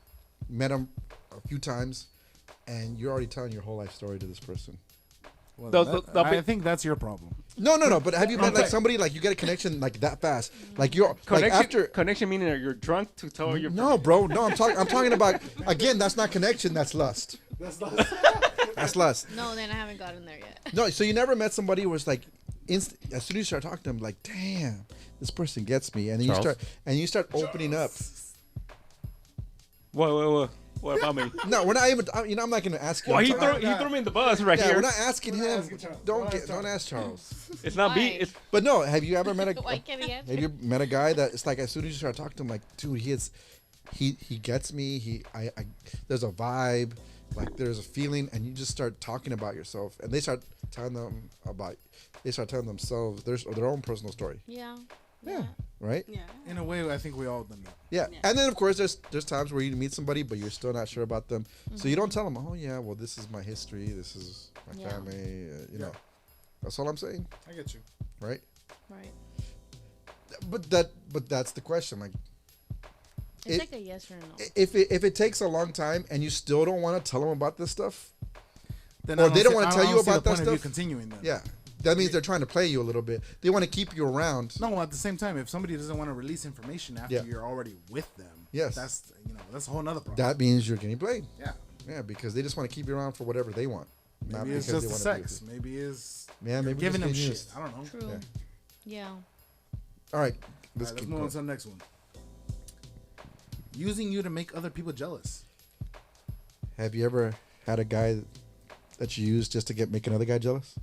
Speaker 2: met them a few times, and you're already telling your whole life story to this person.
Speaker 1: Well,
Speaker 3: The-
Speaker 1: I think that's your problem.
Speaker 2: No. But have you met like somebody like you get a connection like that fast? Like you're like
Speaker 3: connection.
Speaker 2: after.
Speaker 3: Connection meaning that you're drunk to tell your.
Speaker 2: No, bro. No, I'm talking about again. That's not connection. That's lust. That's lust.
Speaker 4: No, then I haven't gotten there yet.
Speaker 2: No, so you never met somebody who was like, as soon as you start talking to them, like, damn, this person gets me, and then
Speaker 7: Charles?
Speaker 2: you start opening up.
Speaker 3: Whoa. What about me?
Speaker 2: No, we're not even. I'm not gonna ask you.
Speaker 3: Well,
Speaker 2: I'm
Speaker 3: he
Speaker 2: ta-
Speaker 3: threw me in the bus right
Speaker 2: yeah,
Speaker 3: here.
Speaker 2: we're not asking him.
Speaker 1: ask Charles.
Speaker 2: Don't ask Charles.
Speaker 3: It's not me.
Speaker 4: Why?
Speaker 3: It's
Speaker 2: But no, have you ever met a?
Speaker 4: Why can't he answer?
Speaker 2: Have you met a guy that it's like as soon as you start talking to him, like, dude, he gets me. There's a vibe, like there's a feeling, and you just start talking about yourself, and they start telling themselves their own personal story.
Speaker 4: Yeah.
Speaker 2: Yeah. Right.
Speaker 5: Yeah.
Speaker 1: In a way, I think we all done that.
Speaker 2: Yeah.
Speaker 5: Yeah.
Speaker 2: And then of course there's times where you meet somebody but you're still not sure about them, so you don't tell them, oh yeah, well this is my history, this is my
Speaker 4: Yeah.
Speaker 2: family, know. That's all I'm saying,
Speaker 1: I get you.
Speaker 2: right?
Speaker 4: Right.
Speaker 2: But that's the question, like.
Speaker 4: It's
Speaker 2: It-
Speaker 4: like a yes or no.
Speaker 2: If it takes a long time and you still don't want to tell them about this stuff,
Speaker 1: Then
Speaker 2: Or
Speaker 1: I
Speaker 2: they don't
Speaker 1: see-
Speaker 2: wanna
Speaker 1: I
Speaker 2: tell you
Speaker 1: see the
Speaker 2: about that
Speaker 1: point of you
Speaker 2: stuff?
Speaker 1: continuing then.
Speaker 2: yeah, that means they're trying to play you a little bit. They want to keep you around.
Speaker 1: No, at the same time, if somebody doesn't want to release information after
Speaker 2: Yeah.
Speaker 1: you're already with them,
Speaker 2: Yes.
Speaker 1: that's a whole nother problem.
Speaker 2: That means you're getting played.
Speaker 1: yeah.
Speaker 2: Yeah, because they just want to keep you around for whatever they want. Not
Speaker 1: Maybe it's
Speaker 2: because
Speaker 1: just
Speaker 2: they
Speaker 1: the
Speaker 2: wanna be
Speaker 1: sex.
Speaker 2: with
Speaker 1: Maybe it's
Speaker 2: Yeah,
Speaker 1: you're
Speaker 2: maybe
Speaker 1: giving
Speaker 2: just
Speaker 1: them
Speaker 2: getting
Speaker 1: shit.
Speaker 2: used.
Speaker 1: I don't know.
Speaker 4: True.
Speaker 2: Yeah.
Speaker 4: Yeah.
Speaker 2: All right, let's
Speaker 1: Let's
Speaker 2: keep
Speaker 1: move on
Speaker 2: going.
Speaker 1: to the next one. Using you to make other people jealous.
Speaker 2: Have you ever had a guy that you use just to make another guy jealous?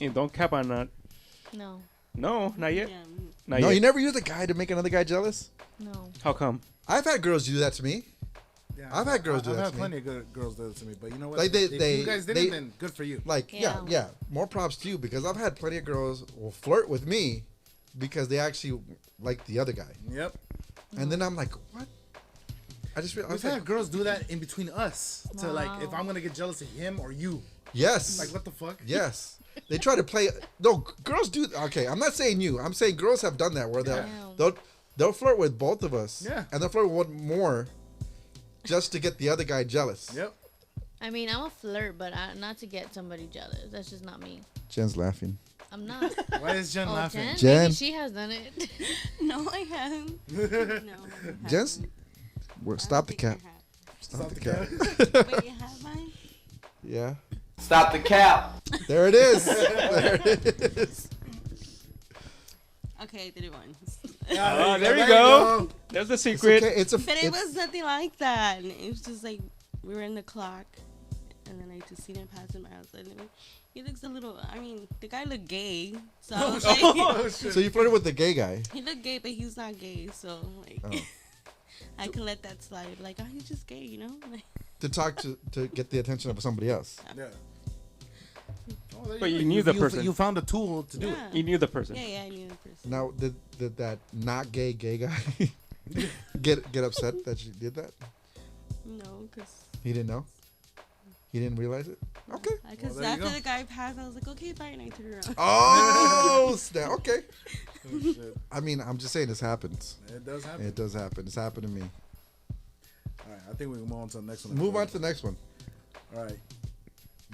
Speaker 3: and don't cap on that.
Speaker 4: No.
Speaker 3: No, not yet.
Speaker 5: Yeah.
Speaker 3: Not
Speaker 2: No,
Speaker 3: yet.
Speaker 2: you never used a guy to make another guy jealous?
Speaker 4: No.
Speaker 3: How come?
Speaker 2: I've had girls do that to me.
Speaker 1: Yeah,
Speaker 2: I've had girls do
Speaker 1: I've
Speaker 2: that
Speaker 1: had
Speaker 2: to me.
Speaker 1: plenty of good girls do that to me, but you know what?
Speaker 2: Like,
Speaker 1: if
Speaker 2: they-
Speaker 1: you guys didn't, then good for you.
Speaker 2: Like, yeah,
Speaker 4: Yeah.
Speaker 2: more props to you, because I've had plenty of girls will flirt with me because they actually like the other guy.
Speaker 1: Yep.
Speaker 2: And then I'm like, what? I just
Speaker 1: We've
Speaker 2: realized,
Speaker 1: had
Speaker 2: like,
Speaker 1: girls do that in between us to like if
Speaker 4: Wow.
Speaker 1: I'm gonna get jealous of him or you.
Speaker 2: yes.
Speaker 1: Like what the fuck?
Speaker 2: Yes. They try to play. No, girls do. Okay, I'm not saying you. I'm saying girls have done that where
Speaker 4: Damn.
Speaker 2: they'll flirt with both of us.
Speaker 1: Yeah.
Speaker 2: And they'll flirt with one more just to get the other guy jealous.
Speaker 1: Yep.
Speaker 4: I mean, I'm a flirt, but not to get somebody jealous. That's just not me.
Speaker 2: Jen's laughing.
Speaker 4: I'm not.
Speaker 1: Why is Jen
Speaker 4: Oh,
Speaker 1: laughing?
Speaker 4: Jen?
Speaker 2: Jen?
Speaker 4: Maybe she has done it.
Speaker 5: No, I haven't. No, I haven't.
Speaker 2: Jen's. Stop the
Speaker 5: I don't
Speaker 2: cap.
Speaker 5: think
Speaker 2: Stop the
Speaker 1: cap.
Speaker 2: cap.
Speaker 5: I have. Wait, you have mine?
Speaker 2: Yeah.
Speaker 8: Stop the cap.
Speaker 2: There it is. There it is.
Speaker 5: Okay, I did it once.
Speaker 3: There you go. That's the
Speaker 2: It's
Speaker 3: secret.
Speaker 2: okay. It's a.
Speaker 5: But it
Speaker 2: it's-
Speaker 5: was nothing like that. It was just like we were in the clock, and then I just seen him pass him. I was like, he looks a little. I mean, the guy looked gay, so I was like,
Speaker 1: Oh, shit.
Speaker 2: So you flirted with the gay guy.
Speaker 5: he looked gay, but he's not gay. So like,
Speaker 2: Oh.
Speaker 5: I can let that slide. Like, oh, he's just gay, you know? Like,
Speaker 2: To talk to get the attention of somebody else.
Speaker 1: Yeah. Oh, there
Speaker 3: But you
Speaker 1: go.
Speaker 3: knew the person.
Speaker 1: You found a tool to do it.
Speaker 5: yeah.
Speaker 3: You knew the person.
Speaker 5: Yeah, I knew the person.
Speaker 2: Now, did that not gay guy get upset that you did that?
Speaker 5: No, because
Speaker 2: He didn't know. He didn't realize it. Okay.
Speaker 5: because
Speaker 1: Well, there you
Speaker 5: after
Speaker 1: go.
Speaker 5: the guy passed, I was like, okay, fine. I turned around.
Speaker 2: Oh, snap. Okay.
Speaker 1: Oh, shit.
Speaker 2: I mean, I'm just saying this happens.
Speaker 1: It does happen.
Speaker 2: It does happen. It's happened to me.
Speaker 1: All right, I think we can move on to the next one.
Speaker 2: Move on to the next one.
Speaker 1: All right.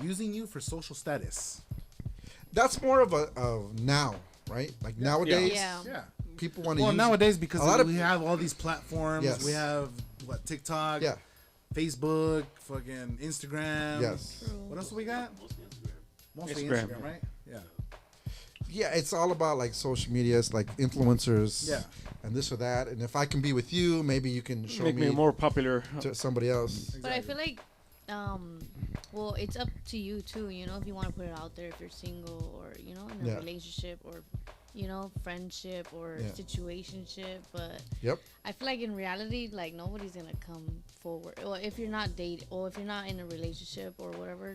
Speaker 1: Using you for social status.
Speaker 2: That's more of a now, right? Like nowadays,
Speaker 4: Yeah.
Speaker 1: Yeah.
Speaker 2: people want to
Speaker 1: Well,
Speaker 2: use
Speaker 1: nowadays because
Speaker 2: a lot of-
Speaker 1: we have all these platforms.
Speaker 2: Yes.
Speaker 1: We have TikTok,
Speaker 2: Yeah.
Speaker 1: Facebook, fucking Instagram.
Speaker 2: Yes.
Speaker 1: What else do we got? Mostly
Speaker 3: Instagram.
Speaker 1: Instagram, right? Yeah.
Speaker 2: Yeah, it's all about like social media. It's like influencers.
Speaker 1: Yeah.
Speaker 2: And this or that. And if I can be with you, maybe you can show
Speaker 3: Make me more popular.
Speaker 2: to somebody else.
Speaker 4: But I feel like, well, it's up to you too. You know, if you want to put it out there, if you're single or in a
Speaker 2: Yeah.
Speaker 4: relationship or friendship or
Speaker 2: Yeah.
Speaker 4: situationship. But
Speaker 2: Yep.
Speaker 4: I feel like in reality, like nobody's gonna come forward. Or if you're not dating, or if you're not in a relationship or whatever,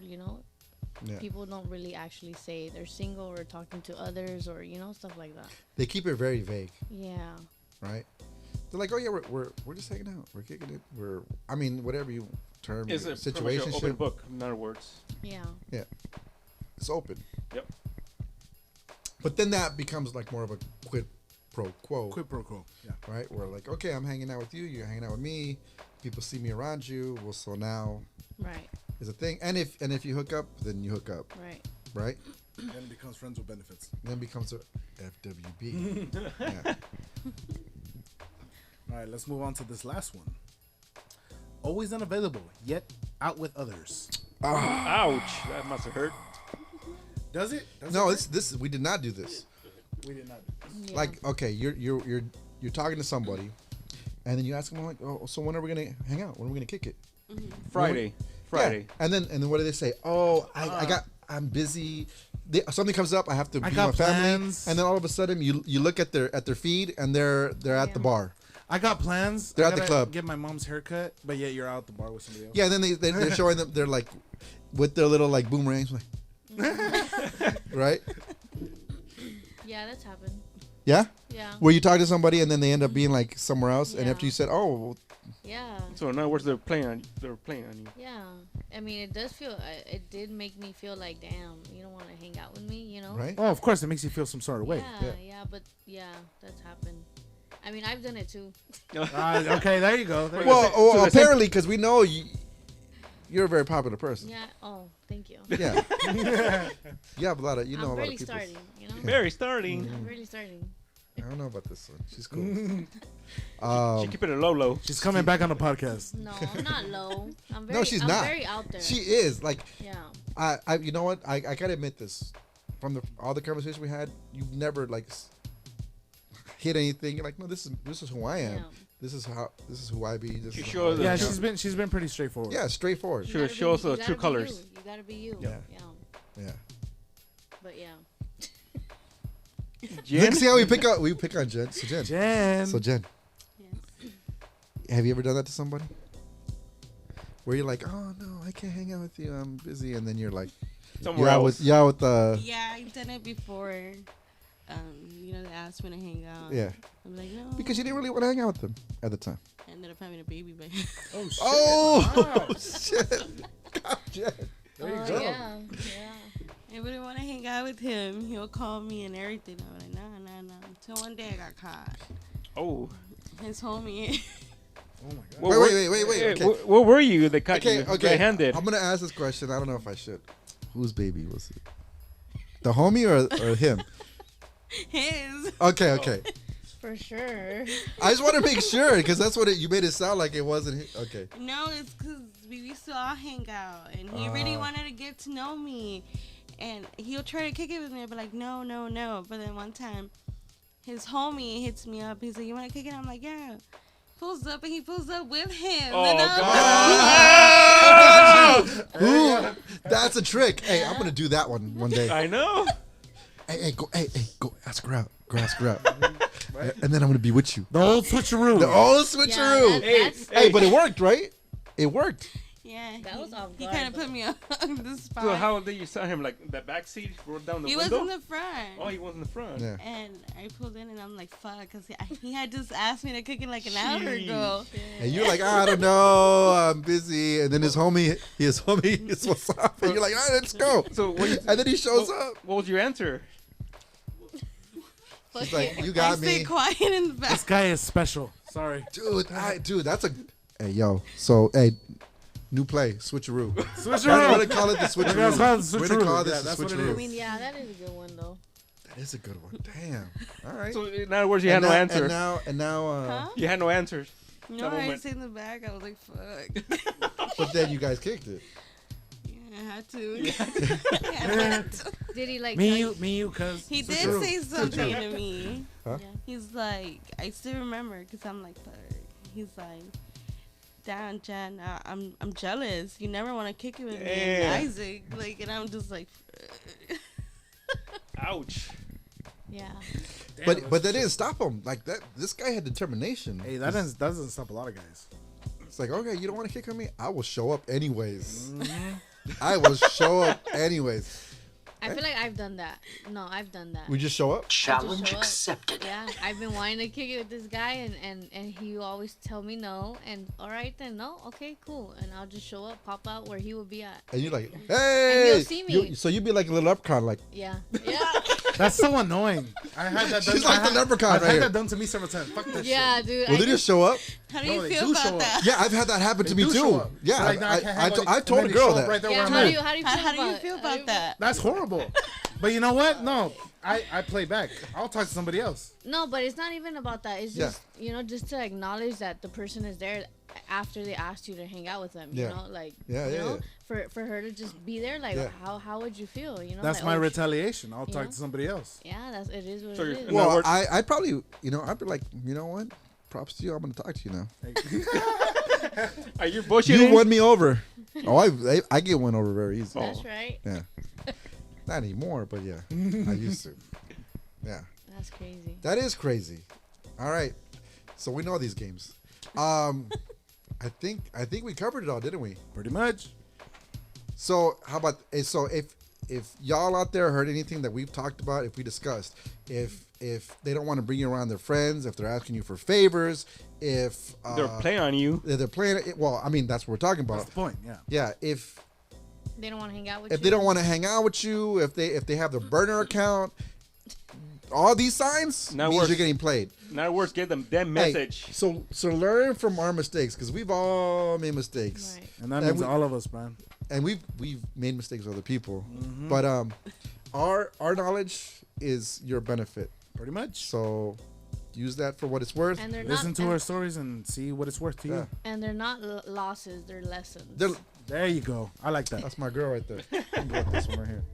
Speaker 2: Yeah.
Speaker 4: people don't really actually say they're single or talking to others or stuff like that.
Speaker 2: They keep it very vague,
Speaker 4: Yeah.
Speaker 2: right? They're like, oh yeah, we're just hanging out. We're kicking it. I mean, whatever you term
Speaker 3: It's
Speaker 2: it,
Speaker 3: a pretty much an open
Speaker 2: situationship.
Speaker 3: book, in other words.
Speaker 4: Yeah.
Speaker 2: It's open.
Speaker 3: Yep.
Speaker 2: But then that becomes like more of a quid pro quo,
Speaker 1: Quid pro quo. Yeah.
Speaker 2: right? Where like, okay, I'm hanging out with you. You're hanging out with me. People see me around you. Well, so now
Speaker 4: Right.
Speaker 2: is a thing. And if you hook up, then you hook up,
Speaker 4: Right.
Speaker 2: right?
Speaker 1: Then it becomes friends with benefits.
Speaker 2: Then it becomes a FWB. Yeah.
Speaker 1: All right, let's move on to this last one. Always unavailable, yet out with others.
Speaker 3: Ouch! That must have hurt.
Speaker 1: Does it? Does
Speaker 2: No,
Speaker 1: it?
Speaker 2: this we did not do this.
Speaker 1: We did not.
Speaker 4: Yeah.
Speaker 2: Like, okay, you're talking to somebody, and then you ask them like, oh, so when are we gonna hang out? When are we gonna kick it?
Speaker 3: Friday.
Speaker 2: Yeah. And then what do they say? Oh, I'm busy. Something comes up. I have to be with my family.
Speaker 1: Plans.
Speaker 2: And then all of a sudden, you look at their feed, and they're at the bar.
Speaker 1: I got plans.
Speaker 2: They're
Speaker 1: I
Speaker 2: at the
Speaker 1: gotta
Speaker 2: club.
Speaker 1: Get my mom's haircut, but yet you're out at the bar with somebody else.
Speaker 2: Yeah. And then they're showing them. They're like with their little like boomerangs, like, right?
Speaker 4: Yeah, that's happened.
Speaker 2: Yeah.
Speaker 4: Yeah.
Speaker 2: Where you talk to somebody and then they end up being like somewhere else, and
Speaker 4: Yeah.
Speaker 2: after you said, oh,
Speaker 4: Yeah.
Speaker 3: So in other words, they're playing on you.
Speaker 4: Yeah. I mean, it does feel. It did make me feel like, damn, you don't want to hang out with me, you know?
Speaker 2: right?
Speaker 1: Oh, of course, it makes you feel some sort of way.
Speaker 4: Yeah. But yeah, that's happened. I mean, I've done it too.
Speaker 1: Okay, there you go. There you
Speaker 2: Well,
Speaker 1: go.
Speaker 3: so
Speaker 2: apparently, because we know you're a very popular person.
Speaker 4: Yeah. Oh, thank you.
Speaker 2: Yeah. You have a lot of,
Speaker 4: I'm
Speaker 2: a lot
Speaker 4: really
Speaker 2: of people.
Speaker 4: starting. You know.
Speaker 3: Very starting.
Speaker 4: I'm really starting.
Speaker 2: I don't know about this one. She's cool.
Speaker 3: She keeping it low.
Speaker 1: She's coming back on the podcast.
Speaker 4: No, I'm not low. I'm very.
Speaker 2: No, she's
Speaker 4: I'm
Speaker 2: not.
Speaker 4: very out there.
Speaker 2: She is like.
Speaker 4: Yeah.
Speaker 2: I you know what? I gotta admit this. From all the conversations we had, you've never like hit anything. You're like, no, this is who I am.
Speaker 4: Yeah.
Speaker 2: This is who I be. This
Speaker 3: She
Speaker 2: is
Speaker 3: shows
Speaker 2: how I
Speaker 1: Yeah,
Speaker 2: am.
Speaker 1: she's been pretty straightforward.
Speaker 2: Yeah, straightforward.
Speaker 4: You
Speaker 3: Sure,
Speaker 4: gotta
Speaker 3: show us
Speaker 4: be-
Speaker 3: the
Speaker 4: you
Speaker 3: true
Speaker 4: gotta be
Speaker 3: colors.
Speaker 4: You. You gotta be you.
Speaker 2: Yeah. Yeah.
Speaker 4: But yeah.
Speaker 3: Jen?
Speaker 2: Look, see how we pick on Jen. So Jen.
Speaker 1: Jen.
Speaker 2: So Jen,
Speaker 5: Yes.
Speaker 2: have you ever done that to somebody? Where you're like, oh no, I can't hang out with you. I'm busy, and then you're like,
Speaker 3: Somewhere else.
Speaker 2: with the
Speaker 5: Yeah, I've done it before. They asked me to hang out.
Speaker 2: yeah.
Speaker 5: I'm like, no.
Speaker 2: Because you didn't really want to hang out with them at the time.
Speaker 5: I ended up having a baby, but
Speaker 1: Oh shit.
Speaker 2: Oh shit! God, Jen.
Speaker 1: There you
Speaker 4: Oh,
Speaker 1: go.
Speaker 4: yeah. Yeah.
Speaker 5: I wouldn't want to hang out with him. He'll call me and everything. I'm like, no. Until one day I got caught.
Speaker 3: Oh.
Speaker 5: His homie.
Speaker 1: Oh my god.
Speaker 2: Wait. Okay.
Speaker 3: Where were you? They cut
Speaker 2: Okay.
Speaker 3: you red-handed.
Speaker 2: I'm gonna ask this question. I don't know if I should. Whose baby was it? The homie or him?
Speaker 5: His.
Speaker 2: Okay.
Speaker 4: For sure.
Speaker 2: I just want to make sure because that's what you made it sound like it wasn't. Okay.
Speaker 5: No, it's because we used to all hang out, and he really wanted to get to know me, and he'll try to kick it with me, but like, no. But then one time, his homie hits me up. He's like, "You want to kick it?" I'm like, "Yeah." Pulls up, and he pulls up with him.
Speaker 3: Oh,
Speaker 5: and
Speaker 3: God.
Speaker 2: Ooh, that's a trick. Hey, I'm gonna do that one day.
Speaker 3: I know.
Speaker 2: Hey, go ask her out. And then I'm gonna be with you.
Speaker 1: The old switcheroo.
Speaker 2: The old switcheroo. Hey, but it worked, right? It worked.
Speaker 5: yeah,
Speaker 4: That was off
Speaker 5: he
Speaker 4: guard,
Speaker 5: kind of
Speaker 4: though.
Speaker 5: put me on the spot.
Speaker 3: So how did you saw him? Like the back seat rolled down the
Speaker 5: he
Speaker 3: window?
Speaker 5: was in the front.
Speaker 3: Oh, he was in the front.
Speaker 2: Yeah.
Speaker 5: And I pulled in, and I'm like, fuck, because he had just asked me to cook it like an hour ago.
Speaker 2: And you're like, I don't know, I'm busy. And then his homie is what's up. And you're like, all right, let's go.
Speaker 3: So
Speaker 2: And then he shows up.
Speaker 3: What was your answer?
Speaker 2: He's like, you
Speaker 5: I
Speaker 2: got
Speaker 5: stayed
Speaker 2: me.
Speaker 5: quiet in the back.
Speaker 1: This guy is special. Sorry.
Speaker 2: Dude, that's a. Hey, yo. So, hey, new play, switcheroo.
Speaker 1: Switcheroo.
Speaker 2: We're gonna call it the
Speaker 1: We're gonna call it the
Speaker 2: switcheroo. We're gonna call
Speaker 1: switcheroo.
Speaker 2: this
Speaker 1: Yeah,
Speaker 2: the
Speaker 1: that's what it
Speaker 2: switcheroo.
Speaker 4: I mean, yeah, that is a good one though.
Speaker 2: That is a good one. Damn. All right.
Speaker 3: So in other words, you had no answer.
Speaker 2: And now,
Speaker 5: Huh?
Speaker 3: You had no answers.
Speaker 5: No,
Speaker 3: That
Speaker 5: I
Speaker 3: moment.
Speaker 5: stayed in the back. I was like, fuck.
Speaker 2: but then you guys kicked it.
Speaker 5: Yeah, I had to. I had to.
Speaker 4: Did he like?
Speaker 1: Me,
Speaker 4: tell
Speaker 1: you, cuz.
Speaker 5: He did say something to me.
Speaker 2: Huh?
Speaker 4: Yeah.
Speaker 5: He's like, I still remember because I'm like, fuck. He's like, damn, Jen, I'm jealous. You never want to kick it with me and
Speaker 3: Yeah.
Speaker 5: Isaac. Like, and I'm just like,
Speaker 3: Ouch.
Speaker 4: Yeah.
Speaker 2: But that didn't stop him. Like that, this guy had determination.
Speaker 1: Hey, that doesn't stop a lot of guys.
Speaker 2: It's like, okay, you don't want to kick on me? I will show up anyways. I will show up anyways.
Speaker 4: I feel like I've done that. No, I've done that.
Speaker 2: We just show up.
Speaker 4: Challenge accepted. Yeah, I've been wanting to kick it with this guy, and he will always tell me no. And all right then, no, okay, cool. And I'll just show up, pop out where he will be at.
Speaker 2: And you're like, hey.
Speaker 4: he'll see me.
Speaker 2: So you'd be like a little leprechaun, like.
Speaker 4: Yeah, yeah,
Speaker 1: That's so annoying. I had that done.
Speaker 2: She's like the leprechaun
Speaker 1: I've
Speaker 2: right
Speaker 1: had
Speaker 2: here.
Speaker 1: that done to me several times. Fuck that
Speaker 4: yeah,
Speaker 1: shit.
Speaker 4: dude.
Speaker 2: Well, they just show up.
Speaker 5: how do
Speaker 1: No,
Speaker 5: you
Speaker 1: they
Speaker 5: feel
Speaker 1: do show
Speaker 5: about
Speaker 1: up.
Speaker 5: that?
Speaker 2: Yeah, I've had that happen to me
Speaker 1: They do
Speaker 2: too.
Speaker 1: show up.
Speaker 2: Yeah,
Speaker 1: So, like, now I can't have
Speaker 2: I
Speaker 1: and
Speaker 2: told a
Speaker 1: then they
Speaker 2: girl
Speaker 1: show up
Speaker 2: that.
Speaker 1: right there
Speaker 4: Yeah,
Speaker 1: where I'm
Speaker 4: how
Speaker 1: at.
Speaker 4: do you feel
Speaker 5: How do you
Speaker 4: about
Speaker 5: feel about that?
Speaker 1: That's horrible. But you know what? No, I play back. I'll talk to somebody else.
Speaker 4: No, but it's not even about that. It's
Speaker 2: Yeah.
Speaker 4: just just to acknowledge that the person is there after they asked you to hang out with them. You
Speaker 2: Yeah.
Speaker 4: know, like
Speaker 2: Yeah,
Speaker 4: you
Speaker 2: yeah,
Speaker 4: know,
Speaker 2: yeah.
Speaker 4: for her to just be there, like
Speaker 2: Yeah.
Speaker 4: how would you feel? You know,
Speaker 1: That's
Speaker 4: like,
Speaker 1: my
Speaker 4: oh,
Speaker 1: retaliation. I'll talk
Speaker 4: know?
Speaker 1: to somebody else.
Speaker 4: Yeah, it is what
Speaker 3: So
Speaker 4: it
Speaker 3: you're-
Speaker 4: is.
Speaker 3: In other
Speaker 2: Well,
Speaker 3: words-
Speaker 2: I'd probably, I'd be like, you know what? props to you. I'm gonna talk to you now.
Speaker 3: Are you bullshitting?
Speaker 2: You won me over. Oh, I get won over very easy.
Speaker 4: That's right.
Speaker 2: Yeah. Not anymore, but yeah, I used to. Yeah.
Speaker 4: That's crazy.
Speaker 2: That is crazy. All right, so we know these games. I think we covered it all, didn't we?
Speaker 1: Pretty much.
Speaker 2: So how about so if y'all out there heard anything that we've talked about, if we discussed, if they don't want to bring you around their friends, if they're asking you for favors, if
Speaker 3: they're playing on you,
Speaker 2: if they're playing it, well, I mean that's what we're talking about.
Speaker 1: That's the point. Yeah.
Speaker 2: Yeah. If
Speaker 4: They don't want to hang out with you.
Speaker 2: they don't want to hang out with you, if they have the burner account, all these signs
Speaker 3: Not
Speaker 2: means
Speaker 3: worse.
Speaker 2: you're getting played.
Speaker 3: not worse. Get them that message.
Speaker 2: Hey, so learn from our mistakes because we've all made mistakes.
Speaker 4: Right.
Speaker 1: And that
Speaker 2: And
Speaker 1: means
Speaker 2: we-
Speaker 1: all of us, man.
Speaker 2: And we've made mistakes with other people,
Speaker 1: Mm-hmm.
Speaker 2: but our knowledge is your benefit.
Speaker 1: Pretty much.
Speaker 2: So use that for what it's worth.
Speaker 4: And they're
Speaker 1: Listen
Speaker 4: not.
Speaker 1: to our stories and see what it's worth to
Speaker 2: Yeah.
Speaker 1: you.
Speaker 4: And they're not losses. They're lessons.
Speaker 1: There you go. I like that.
Speaker 2: That's my girl right there. I'm going with this one right here.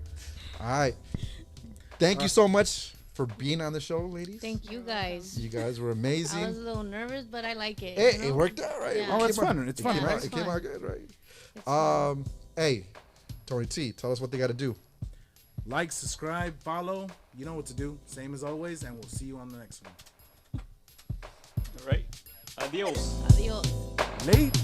Speaker 2: All right. Thank you so much for being on the show, ladies.
Speaker 4: Thank you guys.
Speaker 2: You guys were
Speaker 4: I was a
Speaker 2: amazing.
Speaker 4: little nervous, but I like it.
Speaker 2: Hey,
Speaker 4: you know?
Speaker 2: it worked out, right?
Speaker 4: Yeah.
Speaker 1: Oh, it's
Speaker 2: It came out-
Speaker 1: fun. It's
Speaker 2: it
Speaker 1: fun,
Speaker 2: came
Speaker 1: right?
Speaker 2: out- It came out good, right?
Speaker 4: It's fun.
Speaker 2: Hey, Tony T, tell us what they got to do.
Speaker 1: Like, subscribe, follow. You know what to do. Same as always, and we'll see you on the next one.
Speaker 3: All right. Adios.
Speaker 4: Adios.
Speaker 1: Late.